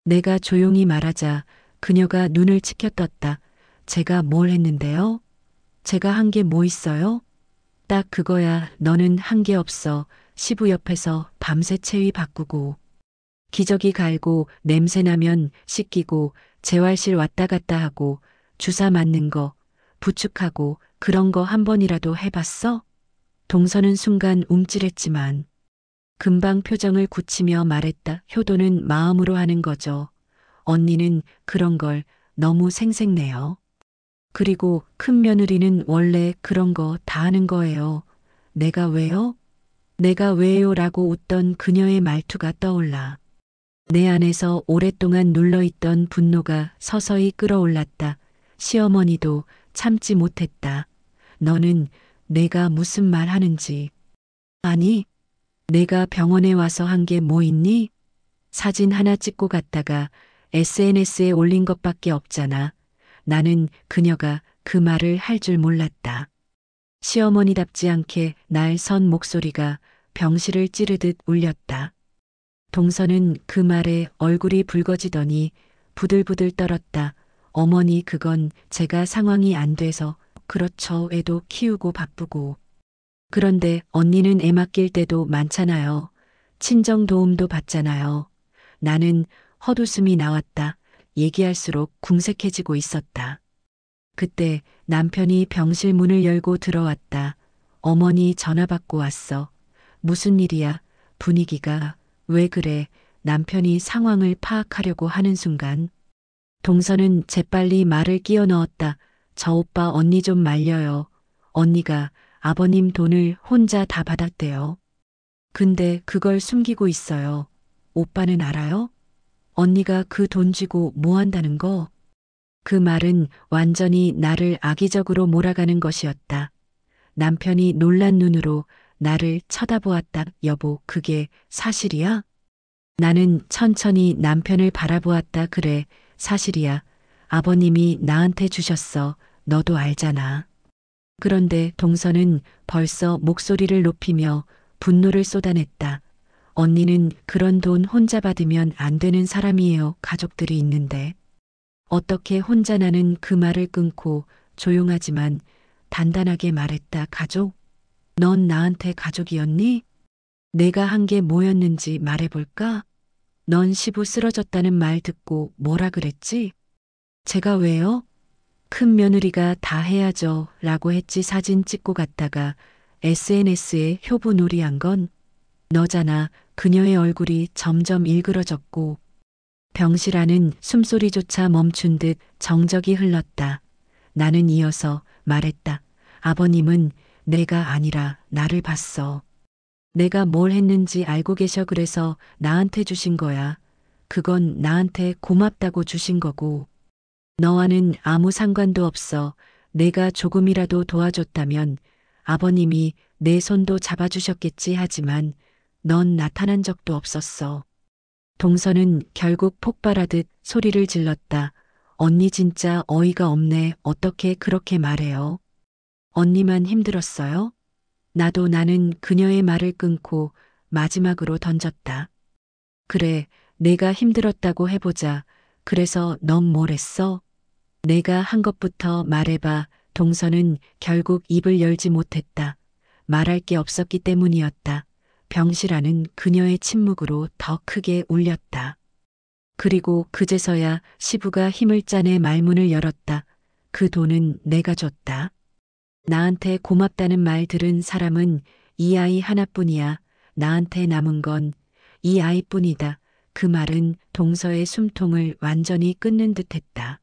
내가 조용히 말하자 그녀가 눈을 치켜떴다. 제가 뭘 했는데요? 제가 한 게 뭐 있어요? 딱 그거야. 너는 한 게 없어. 시부 옆에서 밤새 체위 바꾸고 기저귀 갈고 냄새 나면 씻기고 재활실 왔다 갔다 하고 주사 맞는 거 부축하고 그런 거 한 번이라도 해봤어? 동서는 순간 움찔했지만 금방 표정을 굳히며 말했다. 효도는 마음으로 하는 거죠. 언니는 그런 걸 너무 생색내요. 그리고 큰 며느리는 원래 그런 거 다 하는 거예요. 내가 왜요? 내가 왜요? 라고 웃던 그녀의 말투가 떠올라. 내 안에서 오랫동안 눌러있던 분노가 서서히 끓어올랐다. 시어머니도 참지 못했다. 너는 내가 무슨 말 하는지. 아니, 내가 병원에 와서 한 게 뭐 있니? 사진 하나 찍고 갔다가 SNS에 올린 것밖에 없잖아. 나는 그녀가 그 말을 할 줄 몰랐다. 시어머니답지 않게 날 선 목소리가 병실을 찌르듯 울렸다. 동서는 그 말에 얼굴이 붉어지더니 부들부들 떨었다. 어머니 그건 제가 상황이 안 돼서 그렇죠. 애도 키우고 바쁘고. 그런데 언니는 애 맡길 때도 많잖아요. 친정 도움도 받잖아요. 나는 헛웃음이 나왔다. 얘기할수록 궁색해지고 있었다. 그때 남편이 병실 문을 열고 들어왔다. 어머니 전화 받고 왔어. 무슨 일이야? 분위기가 왜 그래? 남편이 상황을 파악하려고 하는 순간 동서는 재빨리 말을 끼워 넣었다. 저 오빠 언니 좀 말려요. 언니가 아버님 돈을 혼자 다 받았대요. 근데 그걸 숨기고 있어요. 오빠는 알아요? 언니가 그 돈 쥐고 뭐 한다는 거? 그 말은 완전히 나를 악의적으로 몰아가는 것이었다. 남편이 놀란 눈으로 나를 쳐다보았다. 여보, 그게 사실이야? 나는 천천히 남편을 바라보았다. 그래, 사실이야. 아버님이 나한테 주셨어. 너도 알잖아. 그런데 동서는 벌써 목소리를 높이며 분노를 쏟아냈다. 언니는 그런 돈 혼자 받으면 안 되는 사람이에요. 가족들이 있는데. 어떻게 혼자. 나는 그 말을 끊고 조용하지만 단단하게 말했다. 가족? 넌 나한테 가족이었니? 내가 한 게 뭐였는지 말해볼까? 넌 시부 쓰러졌다는 말 듣고 뭐라 그랬지? 제가 왜요? 큰 며느리가 다 해야죠. 라고 했지. 사진 찍고 갔다가 SNS에 효부놀이한 건 너잖아. 그녀의 얼굴이 점점 일그러졌고 병실 안은 숨소리조차 멈춘 듯 정적이 흘렀다. 나는 이어서 말했다. 아버님은 내가 아니라 나를 봤어. 내가 뭘 했는지 알고 계셔. 그래서 나한테 주신 거야. 그건 나한테 고맙다고 주신 거고. 너와는 아무 상관도 없어. 내가 조금이라도 도와줬다면 아버님이 내 손도 잡아주셨겠지. 하지만 넌 나타난 적도 없었어. 동서는 결국 폭발하듯 소리를 질렀다. 언니 진짜 어이가 없네. 어떻게 그렇게 말해요? 언니만 힘들었어요? 나는 그녀의 말을 끊고 마지막으로 던졌다. 그래, 내가 힘들었다고 해보자. 그래서 넌 뭘 했어? 내가 한 것부터 말해봐. 동서는 결국 입을 열지 못했다. 말할 게 없었기 때문이었다. 병실안은 그녀의 침묵으로 더 크게 울렸다. 그리고 그제서야 시부가 힘을 짜내 말문을 열었다. 그 돈은 내가 줬다. 나한테 고맙다는 말 들은 사람은 이 아이 하나뿐이야. 나한테 남은 건 이 아이뿐이다. 그 말은 동서의 숨통을 완전히 끊는 듯 했다.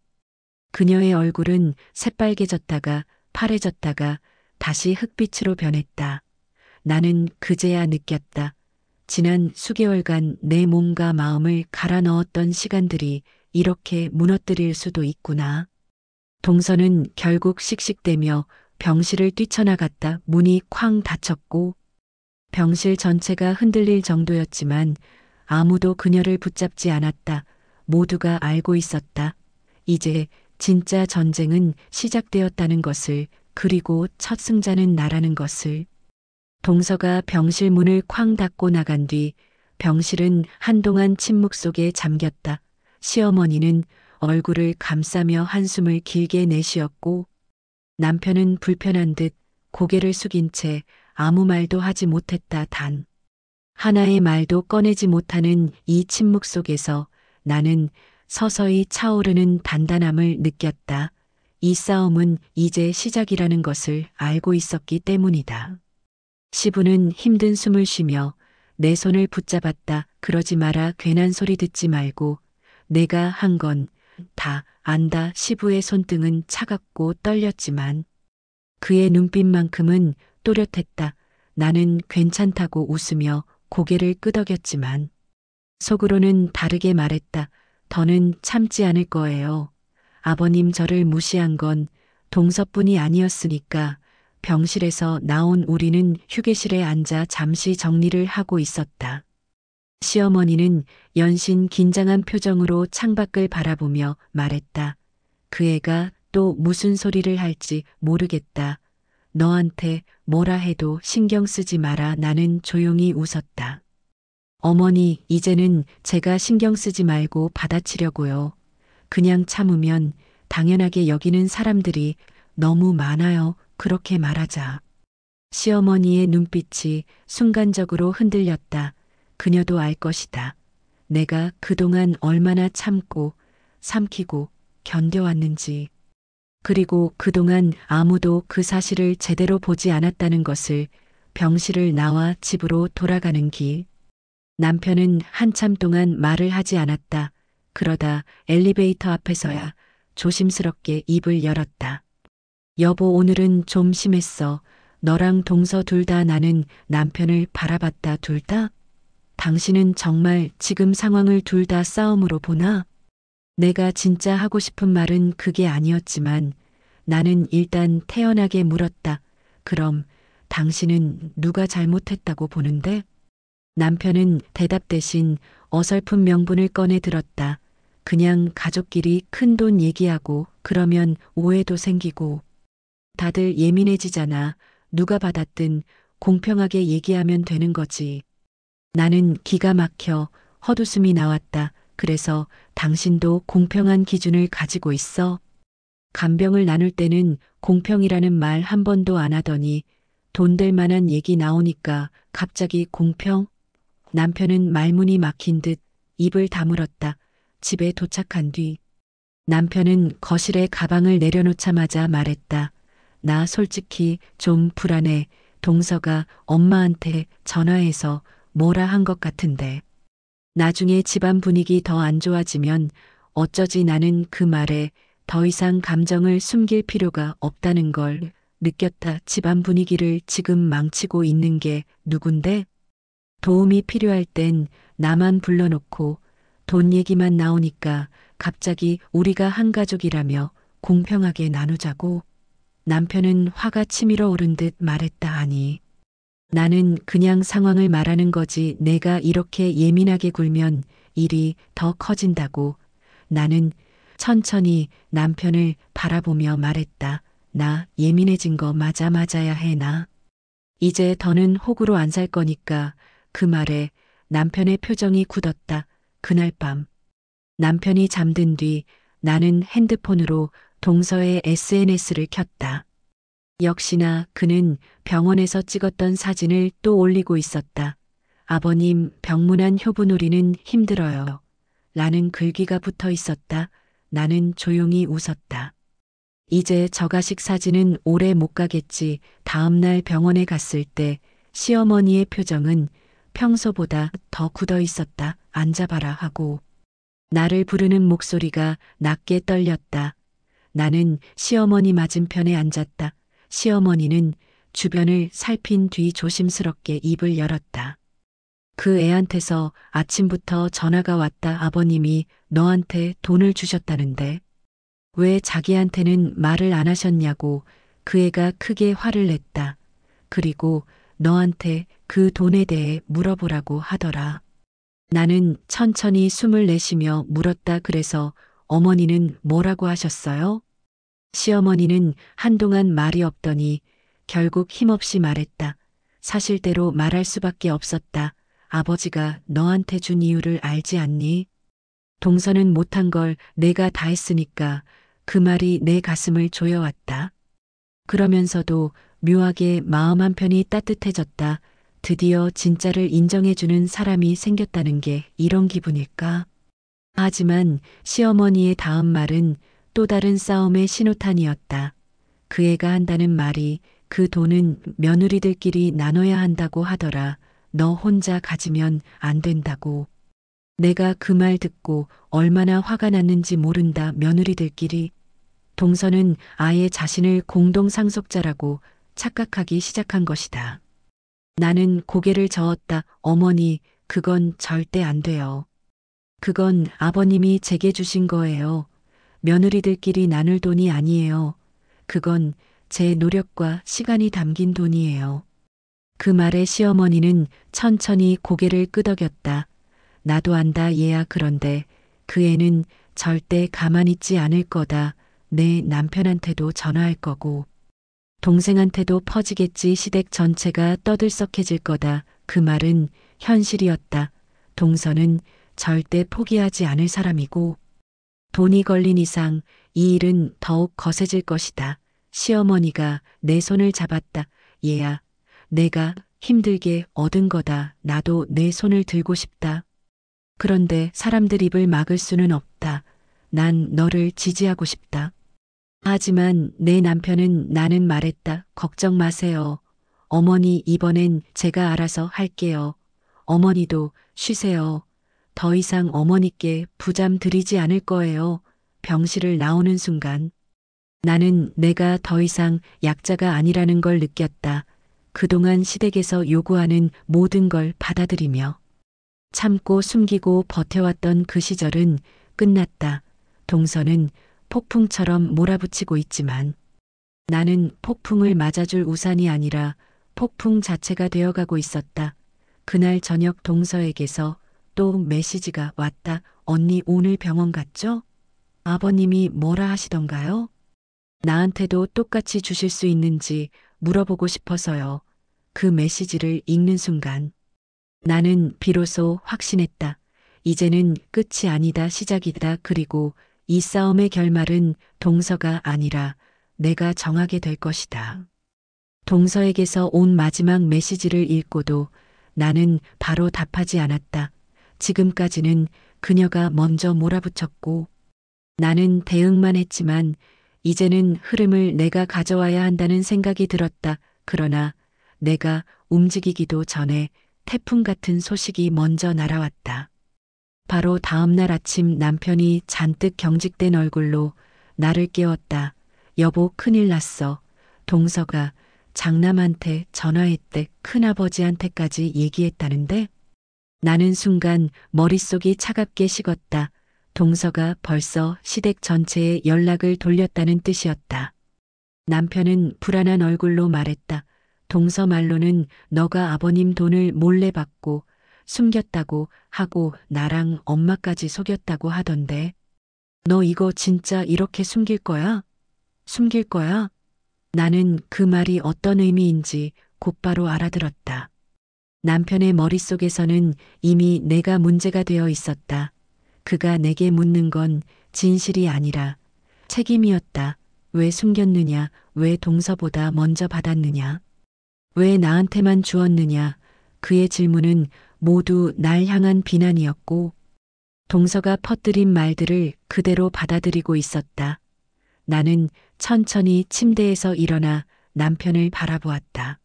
그녀의 얼굴은 새빨개졌다가 파래졌다가 다시 흑빛으로 변했다. 나는 그제야 느꼈다. 지난 수개월간 내 몸과 마음을 갈아 넣었던 시간들이 이렇게 무너뜨릴 수도 있구나. 동서는 결국 씩씩대며 병실을 뛰쳐나갔다. 문이 쾅 닫혔고 병실 전체가 흔들릴 정도였지만 아무도 그녀를 붙잡지 않았다. 모두가 알고 있었다. 이제 진짜 전쟁은 시작되었다는 것을, 그리고 첫 승자는 나라는 것을. 동서가 병실 문을 쾅 닫고 나간 뒤 병실은 한동안 침묵 속에 잠겼다. 시어머니는 얼굴을 감싸며 한숨을 길게 내쉬었고 남편은 불편한 듯 고개를 숙인 채 아무 말도 하지 못했다. 단 하나의 말도 꺼내지 못하는 이 침묵 속에서 나는 서서히 차오르는 단단함을 느꼈다. 이 싸움은 이제 시작이라는 것을 알고 있었기 때문이다. 시부는 힘든 숨을 쉬며 내 손을 붙잡았다. 그러지 마라. 괜한 소리 듣지 말고. 내가 한 건 다 안다. 시부의 손등은 차갑고 떨렸지만 그의 눈빛만큼은 또렷했다. 나는 괜찮다고 웃으며 고개를 끄덕였지만 속으로는 다르게 말했다. 더는 참지 않을 거예요. 아버님 저를 무시한 건 동서뿐이 아니었으니까. 병실에서 나온 우리는 휴게실에 앉아 잠시 정리를 하고 있었다. 시어머니는 연신 긴장한 표정으로 창밖을 바라보며 말했다. 그 애가 또 무슨 소리를 할지 모르겠다. 너한테 뭐라 해도 신경 쓰지 마라. 나는 조용히 웃었다. 어머니, 이제는 제가 신경 쓰지 말고 받아치려고요. 그냥 참으면 당연하게 여기는 사람들이 너무 많아요. 그렇게 말하자. 시어머니의 눈빛이 순간적으로 흔들렸다. 그녀도 알 것이다. 내가 그동안 얼마나 참고 삼키고 견뎌왔는지. 그리고 그동안 아무도 그 사실을 제대로 보지 않았다는 것을. 병실을 나와 집으로 돌아가는 길. 남편은 한참 동안 말을 하지 않았다. 그러다 엘리베이터 앞에서야 조심스럽게 입을 열었다. 여보, 오늘은 좀 심했어. 너랑 동서 둘 다. 나는 남편을 바라봤다. 둘 다? 당신은 정말 지금 상황을 둘 다 싸움으로 보나? 내가 진짜 하고 싶은 말은 그게 아니었지만 나는 일단 태연하게 물었다. 그럼 당신은 누가 잘못했다고 보는데? 남편은 대답 대신 어설픈 명분을 꺼내 들었다. 그냥 가족끼리 큰돈 얘기하고 그러면 오해도 생기고 다들 예민해지잖아. 누가 받았든 공평하게 얘기하면 되는 거지. 나는 기가 막혀 헛웃음이 나왔다. 그래서 당신도 공평한 기준을 가지고 있어? 간병을 나눌 때는 공평이라는 말 한 번도 안 하더니 돈 될 만한 얘기 나오니까 갑자기 공평? 남편은 말문이 막힌 듯 입을 다물었다. 집에 도착한 뒤 남편은 거실에 가방을 내려놓자마자 말했다. 나 솔직히 좀 불안해. 동서가 엄마한테 전화해서 뭐라 한 것 같은데. 나중에 집안 분위기 더 안 좋아지면 어쩌지. 나는 그 말에 더 이상 감정을 숨길 필요가 없다는 걸 느꼈다. 집안 분위기를 지금 망치고 있는 게 누군데? 도움이 필요할 땐 나만 불러놓고 돈 얘기만 나오니까 갑자기 우리가 한 가족이라며 공평하게 나누자고. 남편은 화가 치밀어 오른 듯 말했다. 아니, 나는 그냥 상황을 말하는 거지. 내가 이렇게 예민하게 굴면 일이 더 커진다고. 나는 천천히 남편을 바라보며 말했다. 나 예민해진 거 맞아야 해 나. 이제 더는 호구로 안 살 거니까. 그 말에 남편의 표정이 굳었다. 그날 밤 남편이 잠든 뒤 나는 핸드폰으로 동서의 SNS를 켰다. 역시나 그는 병원에서 찍었던 사진을 또 올리고 있었다. 아버님 병문안 효부놀이는 힘들어요. 라는 글귀가 붙어 있었다. 나는 조용히 웃었다. 이제 저가식 사진은 오래 못 가겠지. 다음날 병원에 갔을 때 시어머니의 표정은 평소보다 더 굳어 있었다. 앉아봐라 하고 나를 부르는 목소리가 낮게 떨렸다. 나는 시어머니 맞은편에 앉았다. 시어머니는 주변을 살핀 뒤 조심스럽게 입을 열었다. 그 애한테서 아침부터 전화가 왔다. 아버님이 너한테 돈을 주셨다는데 왜 자기한테는 말을 안 하셨냐고. 그 애가 크게 화를 냈다. 그리고 너한테 그 돈에 대해 물어보라고 하더라. 나는 천천히 숨을 내쉬며 물었다. 그래서 어머니는 뭐라고 하셨어요? 시어머니는 한동안 말이 없더니 결국 힘없이 말했다. 사실대로 말할 수밖에 없었다. 아버지가 너한테 준 이유를 알지 않니? 동서는 못한 걸 내가 다 했으니까. 그 말이 내 가슴을 조여왔다. 그러면서도 묘하게 마음 한편이 따뜻해졌다. 드디어 진짜를 인정해주는 사람이 생겼다는 게 이런 기분일까? 하지만 시어머니의 다음 말은 또 다른 싸움의 신호탄이었다. 그 애가 한다는 말이 그 돈은 며느리들끼리 나눠야 한다고 하더라. 너 혼자 가지면 안 된다고. 내가 그 말 듣고 얼마나 화가 났는지 모른다. 며느리들끼리. 동서는 아예 자신을 공동 상속자라고 착각하기 시작한 것이다. 나는 고개를 저었다. 어머니, 그건 절대 안 돼요. 그건 아버님이 제게 주신 거예요. 며느리들끼리 나눌 돈이 아니에요. 그건 제 노력과 시간이 담긴 돈이에요. 그 말에 시어머니는 천천히 고개를 끄덕였다. 나도 안다 얘야. 그런데 그 애는 절대 가만히 있지 않을 거다. 내 남편한테도 전화할 거고 동생한테도 퍼지겠지. 시댁 전체가 떠들썩해질 거다. 그 말은 현실이었다. 동서는 절대 포기하지 않을 사람이고 돈이 걸린 이상 이 일은 더욱 거세질 것이다. 시어머니가 내 손을 잡았다. 얘야, 내가 힘들게 얻은 거다. 나도 내 손을 들고 싶다. 그런데 사람들 입을 막을 수는 없다. 난 너를 지지하고 싶다. 하지만 내 남편은 나는 말했다. 걱정 마세요. 어머니 이번엔 제가 알아서 할게요. 어머니도 쉬세요. 더 이상 어머니께 부담 드리지 않을 거예요. 병실을 나오는 순간 나는 내가 더 이상 약자가 아니라는 걸 느꼈다. 그동안 시댁에서 요구하는 모든 걸 받아들이며 참고 숨기고 버텨왔던 그 시절은 끝났다. 동서는 폭풍처럼 몰아붙이고 있지만 나는 폭풍을 맞아줄 우산이 아니라 폭풍 자체가 되어가고 있었다. 그날 저녁 동서에게서 또 메시지가 왔다. 언니 오늘 병원 갔죠? 아버님이 뭐라 하시던가요? 나한테도 똑같이 주실 수 있는지 물어보고 싶어서요. 그 메시지를 읽는 순간 나는 비로소 확신했다. 이제는 끝이 아니다. 시작이다. 그리고 이 싸움의 결말은 동서가 아니라 내가 정하게 될 것이다. 동서에게서 온 마지막 메시지를 읽고도 나는 바로 답하지 않았다. 지금까지는 그녀가 먼저 몰아붙였고 나는 대응만 했지만 이제는 흐름을 내가 가져와야 한다는 생각이 들었다. 그러나 내가 움직이기도 전에 태풍 같은 소식이 먼저 날아왔다. 바로 다음 날 아침 남편이 잔뜩 경직된 얼굴로 나를 깨웠다. 여보 큰일 났어. 동서가 장남한테 전화했대. 큰아버지한테까지 얘기했다는데? 나는 순간 머릿속이 차갑게 식었다. 동서가 벌써 시댁 전체에 연락을 돌렸다는 뜻이었다. 남편은 불안한 얼굴로 말했다. 동서 말로는 너가 아버님 돈을 몰래 받고 숨겼다고 하고 나랑 엄마까지 속였다고 하던데. 너 이거 진짜 이렇게 숨길 거야? 숨길 거야? 나는 그 말이 어떤 의미인지 곧바로 알아들었다. 남편의 머릿속에서는 이미 내가 문제가 되어 있었다. 그가 내게 묻는 건 진실이 아니라 책임이었다. 왜 숨겼느냐? 왜 동서보다 먼저 받았느냐? 왜 나한테만 주었느냐? 그의 질문은 모두 날 향한 비난이었고 동서가 퍼뜨린 말들을 그대로 받아들이고 있었다. 나는 천천히 침대에서 일어나 남편을 바라보았다.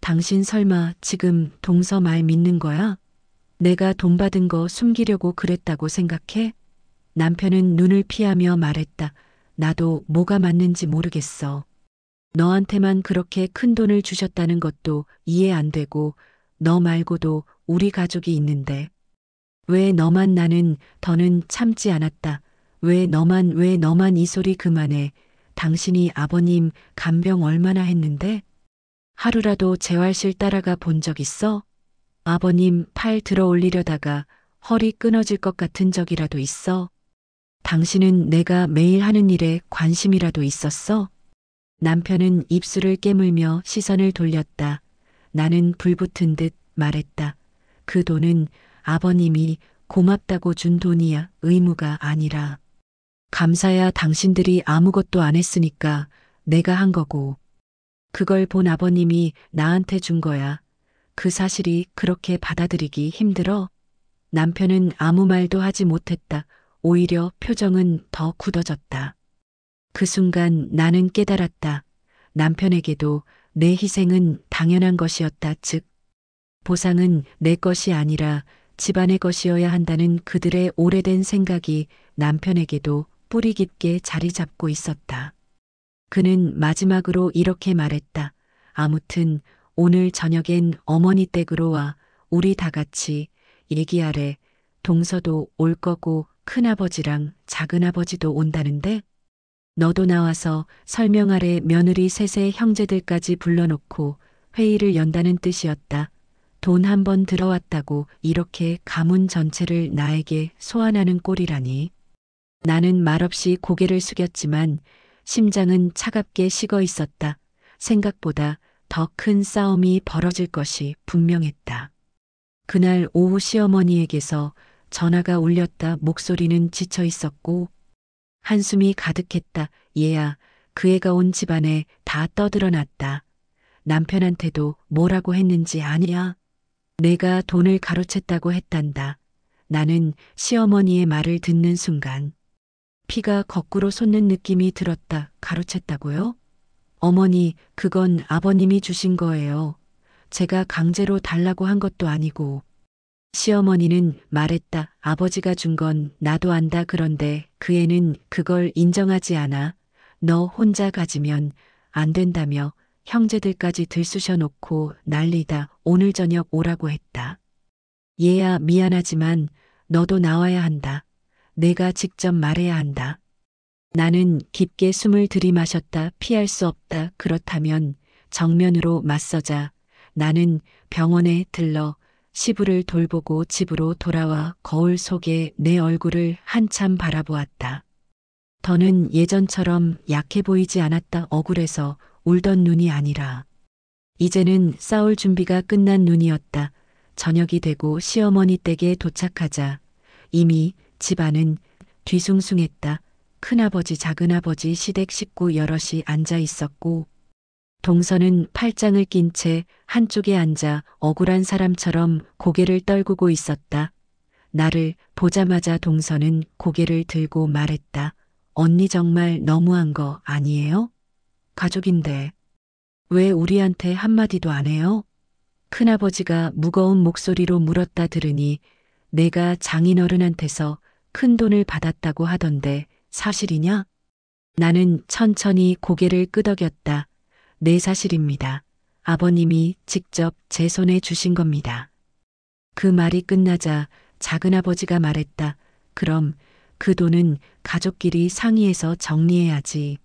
당신 설마 지금 동서 말 믿는 거야? 내가 돈 받은 거 숨기려고 그랬다고 생각해? 남편은 눈을 피하며 말했다. 나도 뭐가 맞는지 모르겠어. 너한테만 그렇게 큰 돈을 주셨다는 것도 이해 안 되고 너 말고도 우리 가족이 있는데 왜 너만 나는 더는 참지 않았다. 왜 너만 이 소리 그만해. 당신이 아버님 간병 얼마나 했는데? 하루라도 재활실 따라가 본 적 있어? 아버님 팔 들어 올리려다가 허리 끊어질 것 같은 적이라도 있어? 당신은 내가 매일 하는 일에 관심이라도 있었어? 남편은 입술을 깨물며 시선을 돌렸다. 나는 불붙은 듯 말했다. 그 돈은 아버님이 고맙다고 준 돈이야. 의무가 아니라. 감사야 당신들이 아무것도 안 했으니까 내가 한 거고. 그걸 본 아버님이 나한테 준 거야. 그 사실이 그렇게 받아들이기 힘들어? 남편은 아무 말도 하지 못했다. 오히려 표정은 더 굳어졌다. 그 순간 나는 깨달았다. 남편에게도 내 희생은 당연한 것이었다. 즉, 보상은 내 것이 아니라 집안의 것이어야 한다는 그들의 오래된 생각이 남편에게도 뿌리 깊게 자리 잡고 있었다. 그는 마지막으로 이렇게 말했다. 아무튼 오늘 저녁엔 어머니 댁으로 와. 우리 다 같이 얘기하래. 동서도 올 거고 큰아버지랑 작은아버지도 온다는데 너도 나와서 설명하래. 며느리 셋의 형제들까지 불러놓고 회의를 연다는 뜻이었다. 돈 한 번 들어왔다고 이렇게 가문 전체를 나에게 소환하는 꼴이라니. 나는 말없이 고개를 숙였지만 심장은 차갑게 식어 있었다. 생각보다 더 큰 싸움이 벌어질 것이 분명했다. 그날 오후 시어머니에게서 전화가 울렸다. 목소리는 지쳐 있었고 한숨이 가득했다. 얘야, 그 애가 온 집안에 다 떠들어놨다. 남편한테도 뭐라고 했는지 아냐? 내가 돈을 가로챘다고 했단다. 나는 시어머니의 말을 듣는 순간 피가 거꾸로 솟는 느낌이 들었다. 가로챘다고요? 어머니, 그건 아버님이 주신 거예요. 제가 강제로 달라고 한 것도 아니고. 시어머니는 말했다. 아버지가 준 건 나도 안다. 그런데 그 애는 그걸 인정하지 않아. 너 혼자 가지면 안 된다며 형제들까지 들쑤셔 놓고 난리다. 오늘 저녁 오라고 했다. 얘야, 미안하지만 너도 나와야 한다. 내가 직접 말해야 한다. 나는 깊게 숨을 들이마셨다. 피할 수 없다. 그렇다면 정면으로 맞서자. 나는 병원에 들러 시부를 돌보고 집으로 돌아와 거울 속에 내 얼굴을 한참 바라보았다. 더는 예전처럼 약해 보이지 않았다. 억울해서 울던 눈이 아니라 이제는 싸울 준비가 끝난 눈이었다. 저녁이 되고 시어머니 댁에 도착하자 이미 집안은 뒤숭숭했다. 큰아버지, 작은아버지, 시댁 식구 여럿이 앉아 있었고 동서는 팔짱을 낀 채 한쪽에 앉아 억울한 사람처럼 고개를 떨구고 있었다. 나를 보자마자 동서는 고개를 들고 말했다. 언니 정말 너무한 거 아니에요? 가족인데 왜 우리한테 한마디도 안 해요? 큰아버지가 무거운 목소리로 물었다. 들으니 내가 장인어른한테서 큰 돈을 받았다고 하던데 사실이냐? 나는 천천히 고개를 끄덕였다. 네, 사실입니다. 아버님이 직접 제 손에 주신 겁니다. 그 말이 끝나자 작은아버지가 말했다. 그럼 그 돈은 가족끼리 상의해서 정리해야지.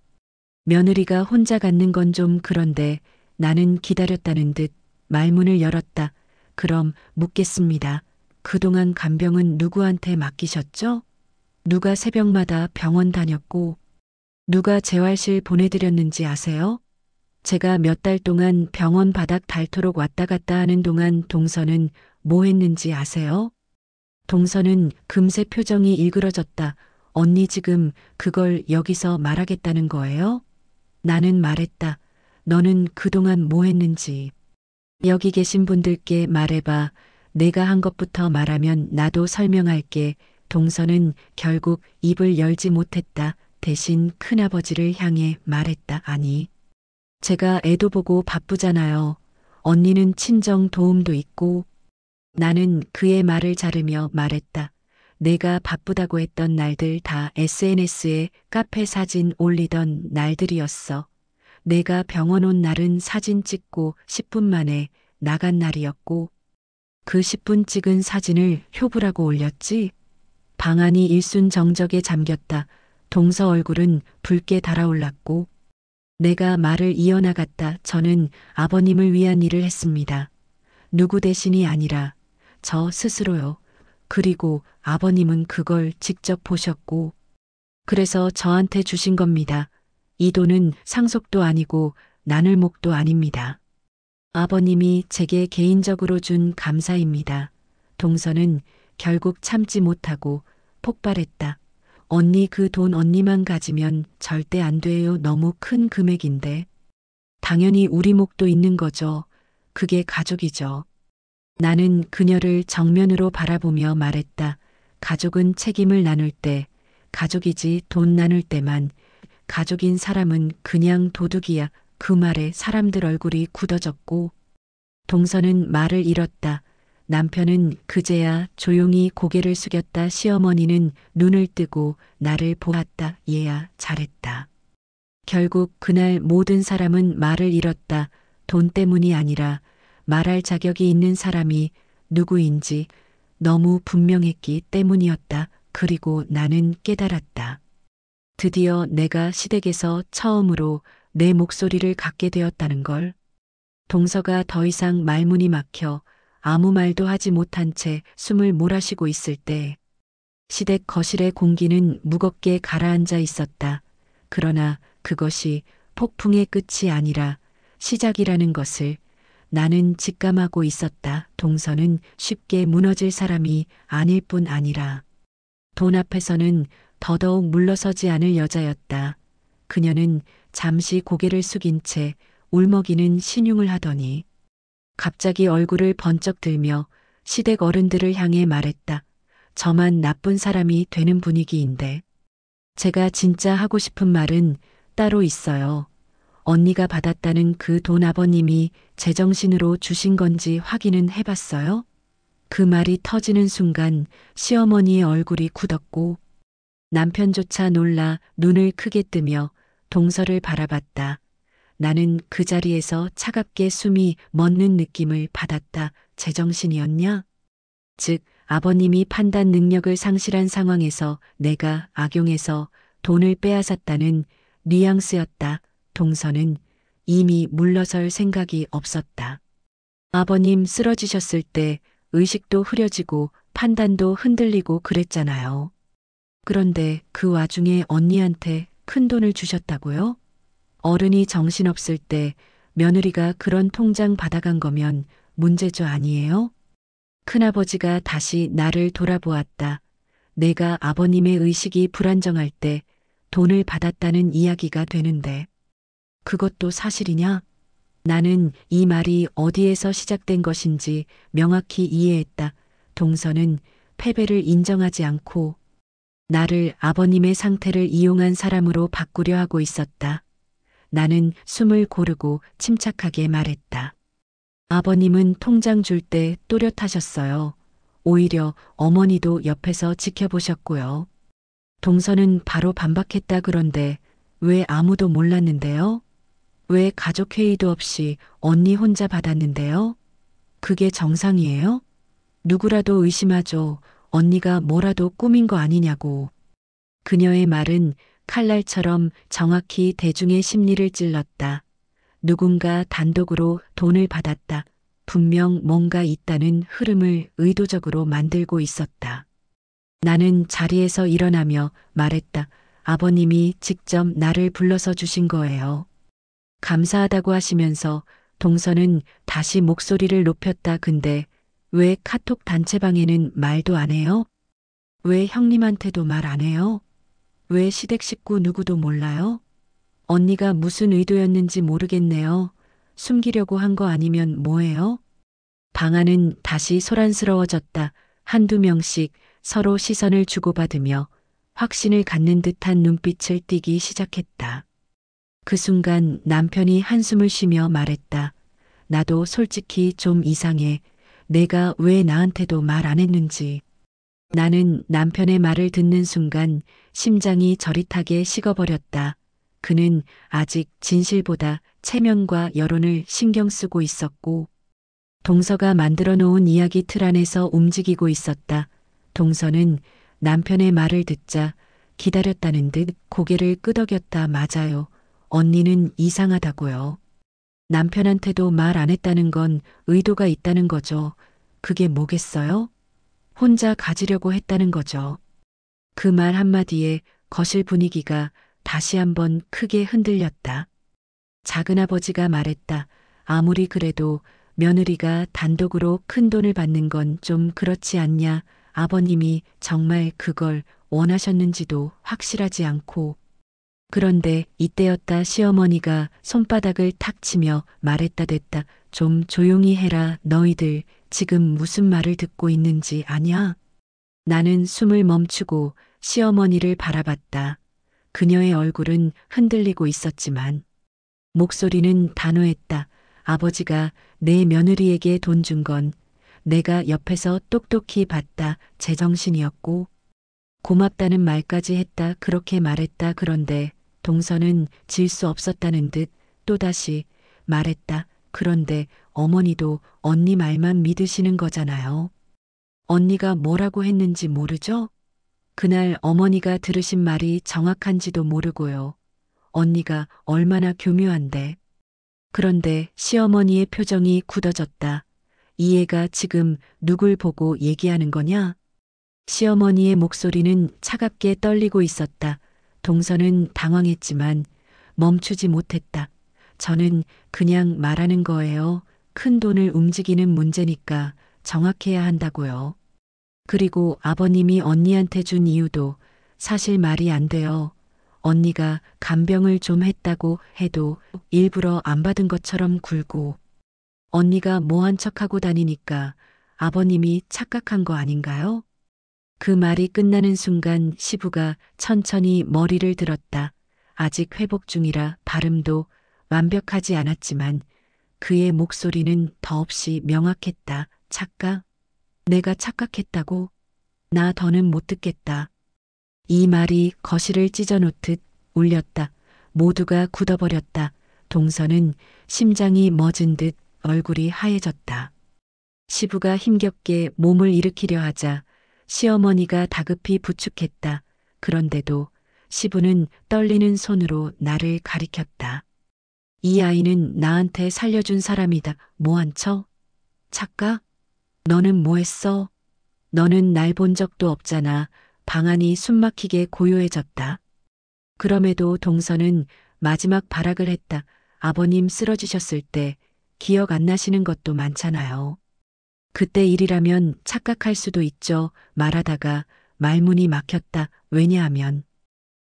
며느리가 혼자 갖는 건 좀 그런데. 나는 기다렸다는 듯 말문을 열었다. 그럼 묻겠습니다. 그동안 간병은 누구한테 맡기셨죠? 누가 새벽마다 병원 다녔고 누가 재활실 보내드렸는지 아세요? 제가 몇 달 동안 병원 바닥 닳도록 왔다 갔다 하는 동안 동서는 뭐 했는지 아세요? 동서는 금세 표정이 일그러졌다. 언니 지금 그걸 여기서 말하겠다는 거예요? 나는 말했다. 너는 그동안 뭐 했는지. 여기 계신 분들께 말해봐. 내가 한 것부터 말하면 나도 설명할게. 동서는 결국 입을 열지 못했다. 대신 큰아버지를 향해 말했다. 아니, 제가 애도 보고 바쁘잖아요. 언니는 친정 도움도 있고. 나는 그의 말을 자르며 말했다. 내가 바쁘다고 했던 날들 다 SNS에 카페 사진 올리던 날들이었어. 내가 병원 온 날은 사진 찍고 10분 만에 나간 날이었고, 그 10분 찍은 사진을 효부라고 올렸지. 방 안이 일순정적에 잠겼다. 동서 얼굴은 붉게 달아올랐고, 내가 말을 이어나갔다. 저는 아버님을 위한 일을 했습니다. 누구 대신이 아니라 저 스스로요. 그리고 아버님은 그걸 직접 보셨고, 그래서 저한테 주신 겁니다. 이 돈은 상속도 아니고 나눌목도 아닙니다. 아버님이 제게 개인적으로 준 감사입니다. 동서는 결국 참지 못하고 폭발했다. 언니 그 돈 언니만 가지면 절대 안 돼요. 너무 큰 금액인데. 당연히 우리 몫도 있는 거죠. 그게 가족이죠. 나는 그녀를 정면으로 바라보며 말했다. 가족은 책임을 나눌 때, 가족이지 돈 나눌 때만, 가족인 사람은 그냥 도둑이야. 그 말에 사람들 얼굴이 굳어졌고, 동서는 말을 잃었다. 남편은 그제야 조용히 고개를 숙였다. 시어머니는 눈을 뜨고 나를 보았다. 얘야, 잘했다. 결국 그날 모든 사람은 말을 잃었다. 돈 때문이 아니라 말할 자격이 있는 사람이 누구인지 너무 분명했기 때문이었다. 그리고 나는 깨달았다. 드디어 내가 시댁에서 처음으로 내 목소리를 갖게 되었다는 걸. 동서가 더 이상 말문이 막혀 아무 말도 하지 못한 채 숨을 몰아쉬고 있을 때 시댁 거실의 공기는 무겁게 가라앉아 있었다. 그러나 그것이 폭풍의 끝이 아니라 시작이라는 것을 나는 직감하고 있었다. 동서는 쉽게 무너질 사람이 아닐 뿐 아니라 돈 앞에서는 더더욱 물러서지 않을 여자였다. 그녀는 잠시 고개를 숙인 채 울먹이는 신용을 하더니 갑자기 얼굴을 번쩍 들며 시댁 어른들을 향해 말했다. 저만 나쁜 사람이 되는 분위기인데. 제가 진짜 하고 싶은 말은 따로 있어요. 언니가 받았다는 그 돈 아버님이 제정신으로 주신 건지 확인은 해봤어요? 그 말이 터지는 순간 시어머니의 얼굴이 굳었고 남편조차 놀라 눈을 크게 뜨며 동서를 바라봤다. 나는 그 자리에서 차갑게 숨이 멎는 느낌을 받았다. 제정신이었냐? 즉, 아버님이 판단 능력을 상실한 상황에서 내가 악용해서 돈을 빼앗았다는 뉘앙스였다. 동서는 이미 물러설 생각이 없었다. 아버님 쓰러지셨을 때 의식도 흐려지고 판단도 흔들리고 그랬잖아요. 그런데 그 와중에 언니한테 큰 돈을 주셨다고요? 어른이 정신없을 때 며느리가 그런 통장 받아간 거면 문제죠 아니에요? 큰아버지가 다시 나를 돌아보았다. 내가 아버님의 의식이 불안정할 때 돈을 받았다는 이야기가 되는데 그것도 사실이냐? 나는 이 말이 어디에서 시작된 것인지 명확히 이해했다. 동서는 패배를 인정하지 않고 나를 아버님의 상태를 이용한 사람으로 바꾸려 하고 있었다. 나는 숨을 고르고 침착하게 말했다. 아버님은 통장 줄 때 또렷하셨어요. 오히려 어머니도 옆에서 지켜보셨고요. 동서는 바로 반박했다. 그런데 왜 아무도 몰랐는데요? 왜 가족회의도 없이 언니 혼자 받았는데요? 그게 정상이에요? 누구라도 의심하죠. 언니가 뭐라도 꾸민 거 아니냐고. 그녀의 말은 칼날처럼 정확히 대중의 심리를 찔렀다. 누군가 단독으로 돈을 받았다. 분명 뭔가 있다는 흐름을 의도적으로 만들고 있었다. 나는 자리에서 일어나며 말했다. 아버님이 직접 나를 불러서 주신 거예요. 감사하다고 하시면서 동서는 다시 목소리를 높였다. 근데 왜 카톡 단체방에는 말도 안 해요? 왜 형님한테도 말 안 해요? 왜 시댁 식구 누구도 몰라요? 언니가 무슨 의도였는지 모르겠네요. 숨기려고 한 거 아니면 뭐예요? 방 안은 다시 소란스러워졌다. 한두 명씩 서로 시선을 주고받으며 확신을 갖는 듯한 눈빛을 띠기 시작했다. 그 순간 남편이 한숨을 쉬며 말했다. 나도 솔직히 좀 이상해. 내가 왜 나한테도 말 안 했는지. 나는 남편의 말을 듣는 순간 심장이 저릿하게 식어버렸다. 그는 아직 진실보다 체면과 여론을 신경 쓰고 있었고, 동서가 만들어 놓은 이야기 틀 안에서 움직이고 있었다. 동서는 남편의 말을 듣자 기다렸다는 듯 고개를 끄덕였다. 맞아요. 언니는 이상하다고요. 남편한테도 말 안 했다는 건 의도가 있다는 거죠. 그게 뭐겠어요? 혼자 가지려고 했다는 거죠. 그 말 한마디에 거실 분위기가 다시 한번 크게 흔들렸다. 작은아버지가 말했다. 아무리 그래도 며느리가 단독으로 큰 돈을 받는 건 좀 그렇지 않냐. 아버님이 정말 그걸 원하셨는지도 확실하지 않고. 그런데 이때였다. 시어머니가 손바닥을 탁 치며 말했다. 됐다. 좀 조용히 해라. 너희들 지금 무슨 말을 듣고 있는지 아냐? 나는 숨을 멈추고 시어머니를 바라봤다. 그녀의 얼굴은 흔들리고 있었지만 목소리는 단호했다. 아버지가 내 며느리에게 돈 준 건 내가 옆에서 똑똑히 봤다. 제정신이었고 고맙다는 말까지 했다. 그렇게 말했다. 그런데 동서는 질 수 없었다는 듯 또다시 말했다. 그런데 어머니도 언니 말만 믿으시는 거잖아요. 언니가 뭐라고 했는지 모르죠? 그날 어머니가 들으신 말이 정확한지도 모르고요. 언니가 얼마나 교묘한데. 그런데 시어머니의 표정이 굳어졌다. 이 애가 지금 누굴 보고 얘기하는 거냐? 시어머니의 목소리는 차갑게 떨리고 있었다. 동서는 당황했지만 멈추지 못했다. 저는 그냥 말하는 거예요. 큰 돈을 움직이는 문제니까 정확해야 한다고요. 그리고 아버님이 언니한테 준 이유도 사실 말이 안 돼요. 언니가 간병을 좀 했다고 해도 일부러 안 받은 것처럼 굴고 언니가 뭐한 척하고 다니니까 아버님이 착각한 거 아닌가요? 그 말이 끝나는 순간 시부가 천천히 머리를 들었다. 아직 회복 중이라 발음도 완벽하지 않았지만 그의 목소리는 더없이 명확했다. 착각? 내가 착각했다고? 나 더는 못 듣겠다. 이 말이 거실을 찢어놓듯 울렸다. 모두가 굳어버렸다. 동서는 심장이 멎은 듯 얼굴이 하얘졌다. 시부가 힘겹게 몸을 일으키려 하자 시어머니가 다급히 부축했다. 그런데도 시부는 떨리는 손으로 나를 가리켰다. 이 아이는 나한테 살려준 사람이다. 뭐한 척? 착각? 너는 뭐 했어? 너는 날 본 적도 없잖아. 방안이 숨막히게 고요해졌다. 그럼에도 동서는 마지막 발악을 했다. 아버님 쓰러지셨을 때 기억 안 나시는 것도 많잖아요. 그때 일이라면 착각할 수도 있죠. 말하다가 말문이 막혔다. 왜냐하면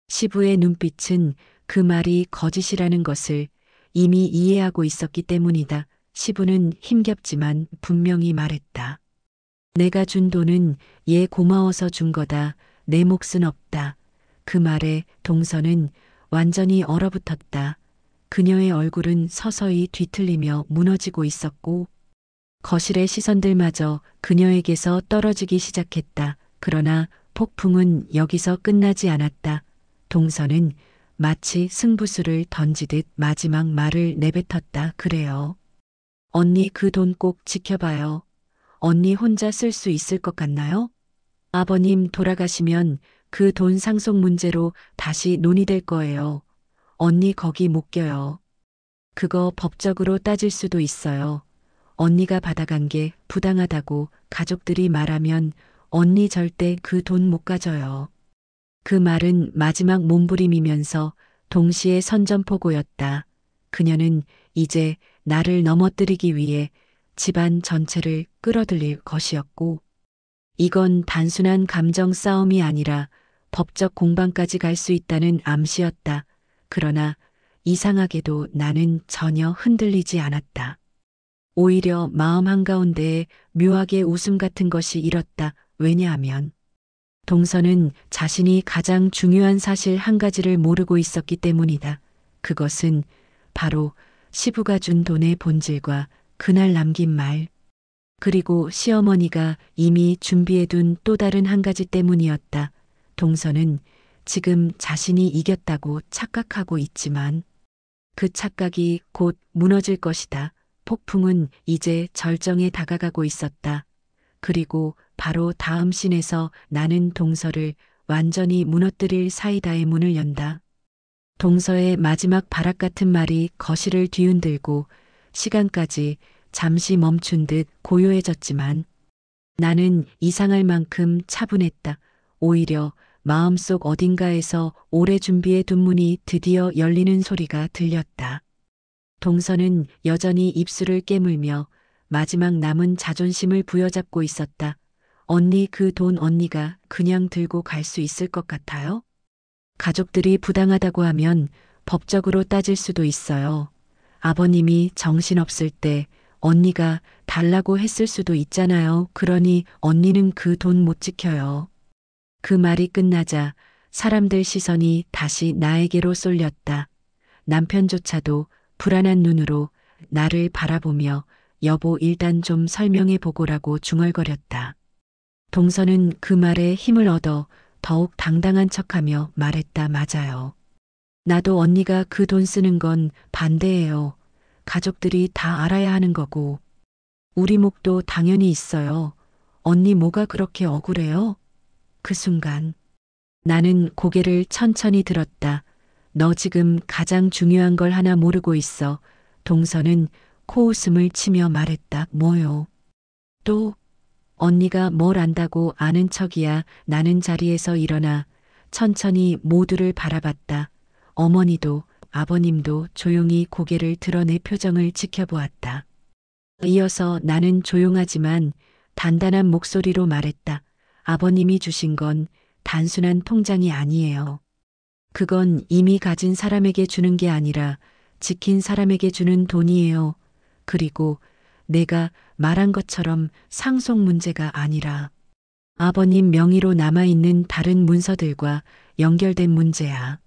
시부의 눈빛은 그 말이 거짓이라는 것을 이미 이해하고 있었기 때문이다. 시부는 힘겹지만 분명히 말했다. 내가 준 돈은 얘 고마워서 준 거다. 내 몫은 없다. 그 말에 동서는 완전히 얼어붙었다. 그녀의 얼굴은 서서히 뒤틀리며 무너지고 있었고 거실의 시선들마저 그녀에게서 떨어지기 시작했다. 그러나 폭풍은 여기서 끝나지 않았다. 동서는 마치 승부수를 던지듯 마지막 말을 내뱉었다. 그래요. 언니 그 돈 꼭 지켜봐요. 언니 혼자 쓸 수 있을 것 같나요? 아버님 돌아가시면 그 돈 상속 문제로 다시 논의될 거예요. 언니 거기 못 껴요. 그거 법적으로 따질 수도 있어요. 언니가 받아간 게 부당하다고 가족들이 말하면 언니 절대 그 돈 못 가져요. 그 말은 마지막 몸부림이면서 동시에 선전포고였다. 그녀는 이제 나를 넘어뜨리기 위해 집안 전체를 끌어들일 것이었고, 이건 단순한 감정 싸움이 아니라 법적 공방까지 갈 수 있다는 암시였다. 그러나 이상하게도 나는 전혀 흔들리지 않았다. 오히려 마음 한가운데에 묘하게 웃음 같은 것이 일었다. 왜냐하면 동서는 자신이 가장 중요한 사실 한 가지를 모르고 있었기 때문이다. 그것은 바로 시부가 준 돈의 본질과 그날 남긴 말, 그리고 시어머니가 이미 준비해둔 또 다른 한 가지 때문이었다. 동서는 지금 자신이 이겼다고 착각하고 있지만 그 착각이 곧 무너질 것이다. 폭풍은 이제 절정에 다가가고 있었다. 그리고 바로 다음 씬에서 나는 동서를 완전히 무너뜨릴 사이다의 문을 연다. 동서의 마지막 발악 같은 말이 거실을 뒤흔들고 시간까지 잠시 멈춘 듯 고요해졌지만 나는 이상할 만큼 차분했다. 오히려 마음속 어딘가에서 오래 준비해 둔 문이 드디어 열리는 소리가 들렸다. 동서는 여전히 입술을 깨물며 마지막 남은 자존심을 부여잡고 있었다. 언니, 그 돈 언니가 그냥 들고 갈 수 있을 것 같아요? 가족들이 부당하다고 하면 법적으로 따질 수도 있어요. 아버님이 정신없을 때 언니가 달라고 했을 수도 있잖아요. 그러니 언니는 그 돈 못 지켜요. 그 말이 끝나자 사람들 시선이 다시 나에게로 쏠렸다. 남편조차도 불안한 눈으로 나를 바라보며 여보, 일단 좀 설명해 보고라고 중얼거렸다. 동서는 그 말에 힘을 얻어 더욱 당당한 척하며 말했다. 맞아요. 나도 언니가 그 돈 쓰는 건 반대예요. 가족들이 다 알아야 하는 거고. 우리 몫도 당연히 있어요. 언니 뭐가 그렇게 억울해요? 그 순간 나는 고개를 천천히 들었다. 너 지금 가장 중요한 걸 하나 모르고 있어. 동서는 코웃음을 치며 말했다. 뭐요? 또? 언니가 뭘 안다고 아는 척이야. 나는 자리에서 일어나 천천히 모두를 바라봤다. 어머니도 아버님도 조용히 고개를 드러내 표정을 지켜보았다. 이어서 나는 조용하지만 단단한 목소리로 말했다. 아버님이 주신 건 단순한 통장이 아니에요. 그건 이미 가진 사람에게 주는 게 아니라 지킨 사람에게 주는 돈이에요. 그리고 내가 말한 것처럼 상속 문제가 아니라 아버님 명의로 남아있는 다른 문서들과 연결된 문제야.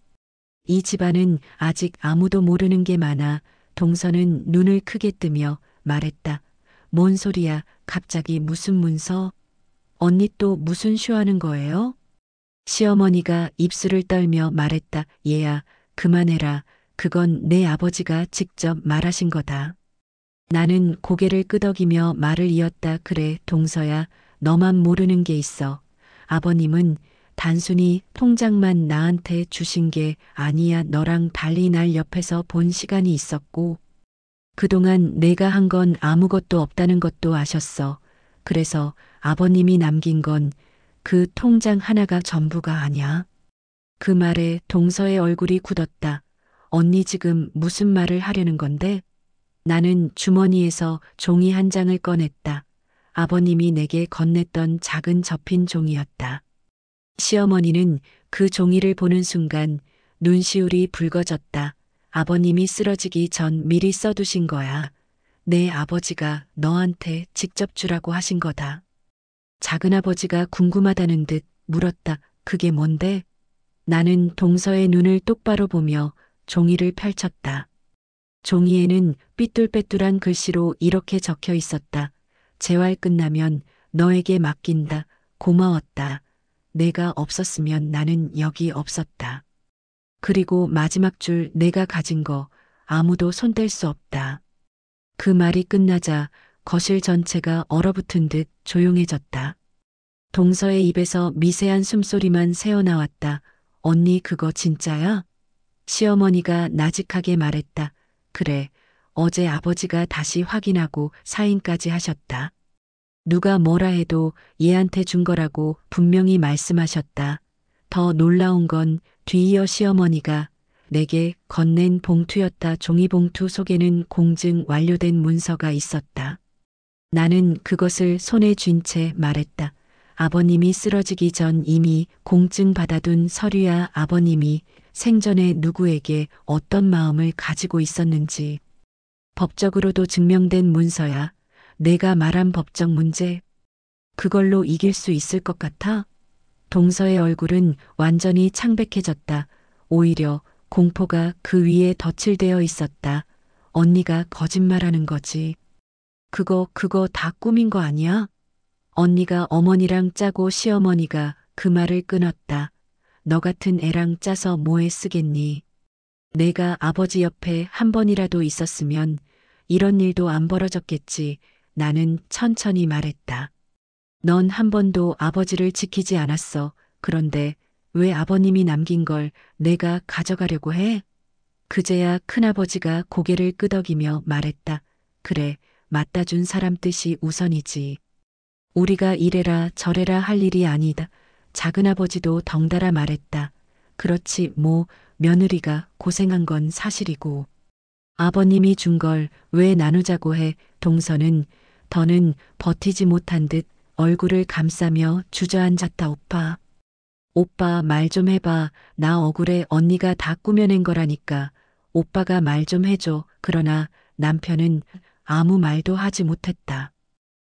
이 집안은 아직 아무도 모르는 게 많아. 동서는 눈을 크게 뜨며 말했다. 뭔 소리야? 갑자기 무슨 문서? 언니 또 무슨 쇼하는 거예요? 시어머니가 입술을 떨며 말했다. 얘야, 그만해라. 그건 내 아버지가 직접 말하신 거다. 나는 고개를 끄덕이며 말을 이었다. 그래, 동서야, 너만 모르는 게 있어. 아버님은 단순히 통장만 나한테 주신 게 아니야. 너랑 달리 날 옆에서 본 시간이 있었고, 그동안 내가 한 건 아무것도 없다는 것도 아셨어. 그래서 아버님이 남긴 건 그 통장 하나가 전부가 아니야. 그 말에 동서의 얼굴이 굳었다. 언니 지금 무슨 말을 하려는 건데? 나는 주머니에서 종이 한 장을 꺼냈다. 아버님이 내게 건넸던 작은 접힌 종이였다. 시어머니는 그 종이를 보는 순간 눈시울이 붉어졌다. 아버님이 쓰러지기 전 미리 써두신 거야. 내 아버지가 너한테 직접 주라고 하신 거다. 작은아버지가 궁금하다는 듯 물었다. 그게 뭔데? 나는 동서의 눈을 똑바로 보며 종이를 펼쳤다. 종이에는 삐뚤빼뚤한 글씨로 이렇게 적혀 있었다. 재활 끝나면 너에게 맡긴다. 고마웠다. 내가 없었으면 나는 여기 없었다. 그리고 마지막 줄 내가 가진 거 아무도 손댈 수 없다. 그 말이 끝나자 거실 전체가 얼어붙은 듯 조용해졌다. 동서의 입에서 미세한 숨소리만 새어나왔다. 언니 그거 진짜야? 시어머니가 나직하게 말했다. 그래, 어제 아버지가 다시 확인하고 사인까지 하셨다. 누가 뭐라 해도 얘한테 준 거라고 분명히 말씀하셨다. 더 놀라운 건 뒤이어 시어머니가 내게 건넨 봉투였다. 종이봉투 속에는 공증 완료된 문서가 있었다. 나는 그것을 손에 쥔 채 말했다. 아버님이 쓰러지기 전 이미 공증 받아둔 서류야. 아버님이 생전에 누구에게 어떤 마음을 가지고 있었는지 법적으로도 증명된 문서야. 내가 말한 법적 문제, 그걸로 이길 수 있을 것 같아? 동서의 얼굴은 완전히 창백해졌다. 오히려 공포가 그 위에 덧칠되어 있었다. 언니가 거짓말하는 거지. 그거 다 꿈인 거 아니야? 언니가 어머니랑 짜고 시어머니가 그 말을 끊었다. 너 같은 애랑 짜서 뭐에 쓰겠니? 내가 아버지 옆에 한 번이라도 있었으면 이런 일도 안 벌어졌겠지. 나는 천천히 말했다. 넌 한 번도 아버지를 지키지 않았어. 그런데 왜 아버님이 남긴 걸 내가 가져가려고 해? 그제야 큰아버지가 고개를 끄덕이며 말했다. 그래, 맞다 준 사람 뜻이 우선이지. 우리가 이래라 저래라 할 일이 아니다. 작은아버지도 덩달아 말했다. 그렇지 뭐 며느리가 고생한 건 사실이고. 아버님이 준 걸 왜 나누자고 해. 동서는 더는 버티지 못한 듯 얼굴을 감싸며 주저앉았다. 오빠 말 좀 해봐. 나 억울해. 언니가 다 꾸며낸 거라니까. 오빠가 말 좀 해줘. 그러나 남편은 아무 말도 하지 못했다.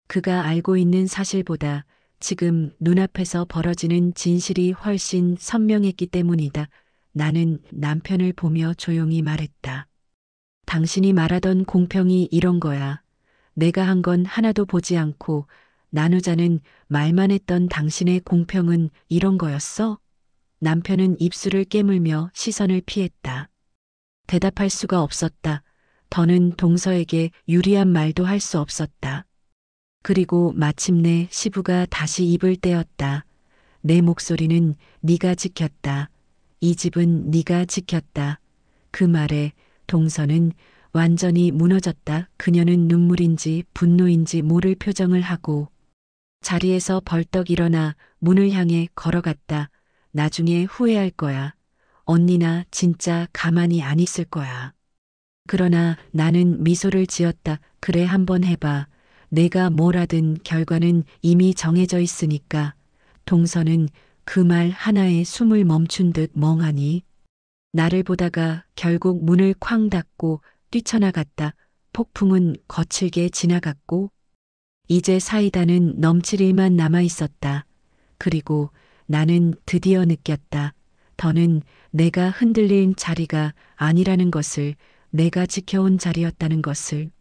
그가 알고 있는 사실보다 지금 눈앞에서 벌어지는 진실이 훨씬 선명했기 때문이다. 나는 남편을 보며 조용히 말했다. 당신이 말하던 공평이 이런 거야. 내가 한 건 하나도 보지 않고 나누자는 말만 했던 당신의 공평은 이런 거였어? 남편은 입술을 깨물며 시선을 피했다. 대답할 수가 없었다. 더는 동서에게 유리한 말도 할 수 없었다. 그리고 마침내 시부가 다시 입을 떼었다. 내 목소리는 네가 지켰다. 이 집은 네가 지켰다. 그 말에 동서는 완전히 무너졌다. 그녀는 눈물인지 분노인지 모를 표정을 하고 자리에서 벌떡 일어나 문을 향해 걸어갔다. 나중에 후회할 거야. 언니나 진짜 가만히 안 있을 거야. 그러나 나는 미소를 지었다. 그래 한번 해봐. 내가 뭘 하든 결과는 이미 정해져 있으니까. 동서는 그 말 하나에 숨을 멈춘 듯 멍하니 나를 보다가 결국 문을 쾅 닫고 뛰쳐나갔다. 폭풍은 거칠게 지나갔고 이제 사이다는 넘칠 일만 남아 있었다. 그리고 나는 드디어 느꼈다. 더는 내가 흔들린 자리가 아니라는 것을, 내가 지켜온 자리였다는 것을.